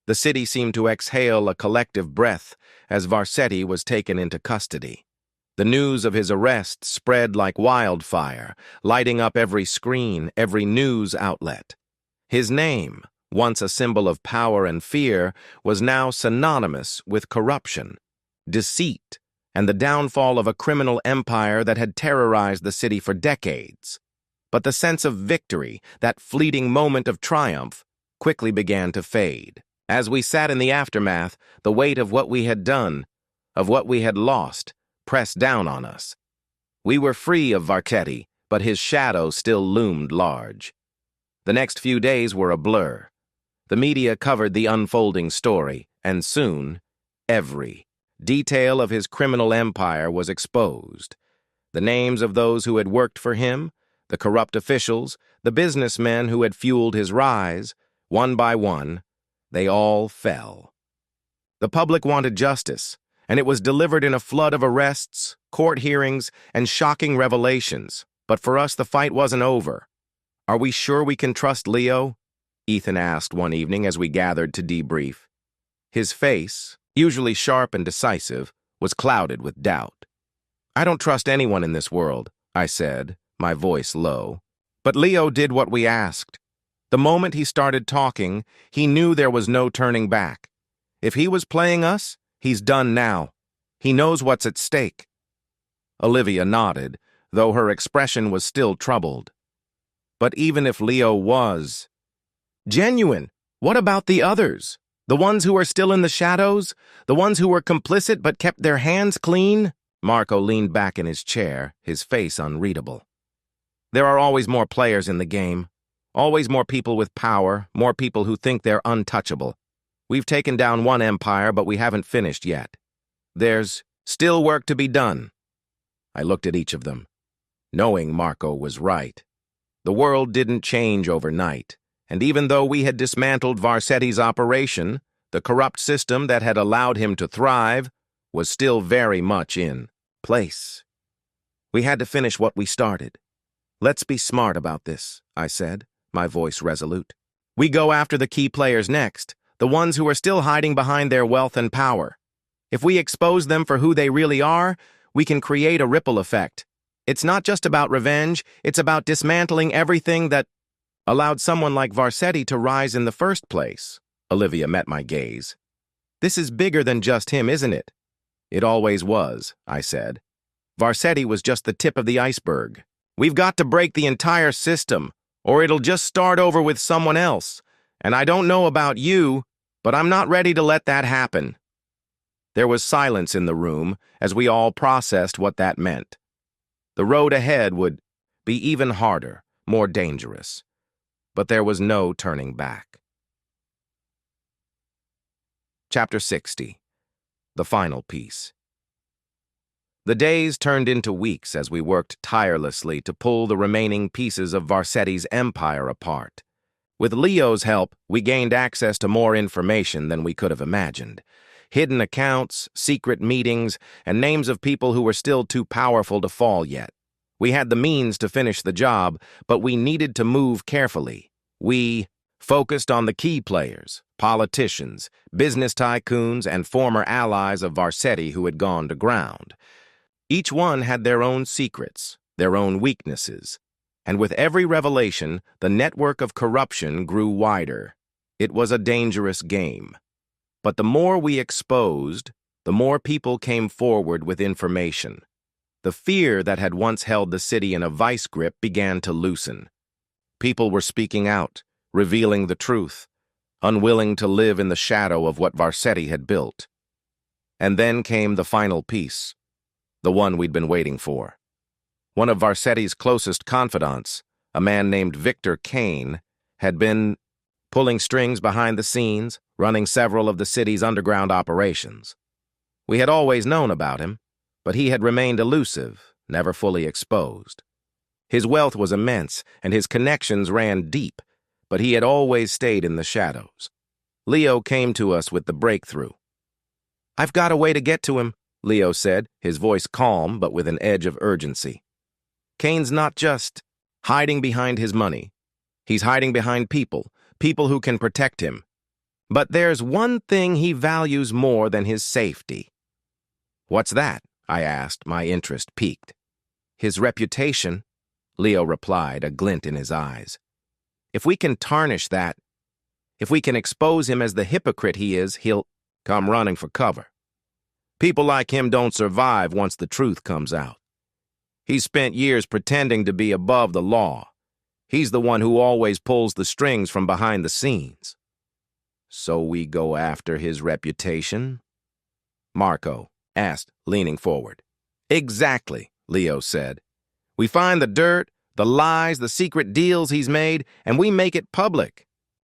The city seemed to exhale a collective breath as Varsetti was taken into custody. The news of his arrest spread like wildfire, lighting up every screen, every news outlet. His name, once a symbol of power and fear, was now synonymous with corruption, deceit, and the downfall of a criminal empire that had terrorized the city for decades. But the sense of victory, that fleeting moment of triumph, quickly began to fade. As we sat in the aftermath, the weight of what we had done, of what we had lost, pressed down on us. We were free of Varsetti, but his shadow still loomed large. The next few days were a blur. The media covered the unfolding story, and soon, every detail of his criminal empire was exposed. The names of those who had worked for him, the corrupt officials, the businessmen who had fueled his rise, one by one, they all fell. The public wanted justice, and it was delivered in a flood of arrests, court hearings, and shocking revelations. But for us, the fight wasn't over. "Are we sure we can trust Leo?" Ethan asked one evening as we gathered to debrief. His face, usually sharp and decisive, was clouded with doubt. "I don't trust anyone in this world," I said, my voice low. "But Leo did what we asked. The moment he started talking, he knew there was no turning back. If he was playing us, he's done now. He knows what's at stake." Olivia nodded, though her expression was still troubled. "But even if Leo was genuine, what about the others? The ones who are still in the shadows? The ones who were complicit but kept their hands clean?" Marco leaned back in his chair, his face unreadable. "There are always more players in the game. Always more people with power, more people who think they're untouchable. We've taken down one empire, but we haven't finished yet. There's still work to be done." I looked at each of them, knowing Marco was right. The world didn't change overnight, and even though we had dismantled Varsetti's operation, the corrupt system that had allowed him to thrive was still very much in place. We had to finish what we started. "Let's be smart about this," I said, my voice resolute. "We go after the key players next, the ones who are still hiding behind their wealth and power. If we expose them for who they really are, we can create a ripple effect. It's not just about revenge, it's about dismantling everything that—" allowed someone like Varsetti to rise in the first place? Olivia met my gaze. This is bigger than just him, isn't it? It always was, I said. Varsetti was just the tip of the iceberg. We've got to break the entire system, or it'll just start over with someone else. And I don't know about you, but I'm not ready to let that happen. There was silence in the room as we all processed what that meant. The road ahead would be even harder, more dangerous. But there was no turning back. Chapter 60. The final piece. The days turned into weeks as we worked tirelessly to pull the remaining pieces of Varsetti's empire apart. With Leo's help, we gained access to more information than we could have imagined. Hidden accounts, secret meetings, and names of people who were still too powerful to fall yet. We had the means to finish the job, but we needed to move carefully. We focused on the key players, politicians, business tycoons, and former allies of Varsetti who had gone to ground. Each one had their own secrets, their own weaknesses, and with every revelation, the network of corruption grew wider. It was a dangerous game. But the more we exposed, the more people came forward with information. The fear that had once held the city in a vice grip began to loosen. People were speaking out, revealing the truth, unwilling to live in the shadow of what Varsetti had built. And then came the final piece, the one we'd been waiting for. One of Varsetti's closest confidants, a man named Victor Kane, had been pulling strings behind the scenes, running several of the city's underground operations. We had always known about him, but he had remained elusive, never fully exposed. His wealth was immense, and his connections ran deep, but he had always stayed in the shadows. Leo came to us with the breakthrough. "I've got a way to get to him," Leo said, his voice calm but with an edge of urgency. "Kane's not just hiding behind his money. He's hiding behind people who can protect him. But there's one thing he values more than his safety." "What's that?" I asked, my interest piqued. "His reputation," Leo replied, a glint in his eyes. "If we can tarnish that, if we can expose him as the hypocrite he is, he'll come running for cover. People like him don't survive once the truth comes out. He's spent years pretending to be above the law. He's the one who always pulls the strings from behind the scenes." "So we go after his reputation?" Marco asked, leaning forward. "Exactly," Leo said. "We find the dirt, the lies, the secret deals he's made, and we make it public.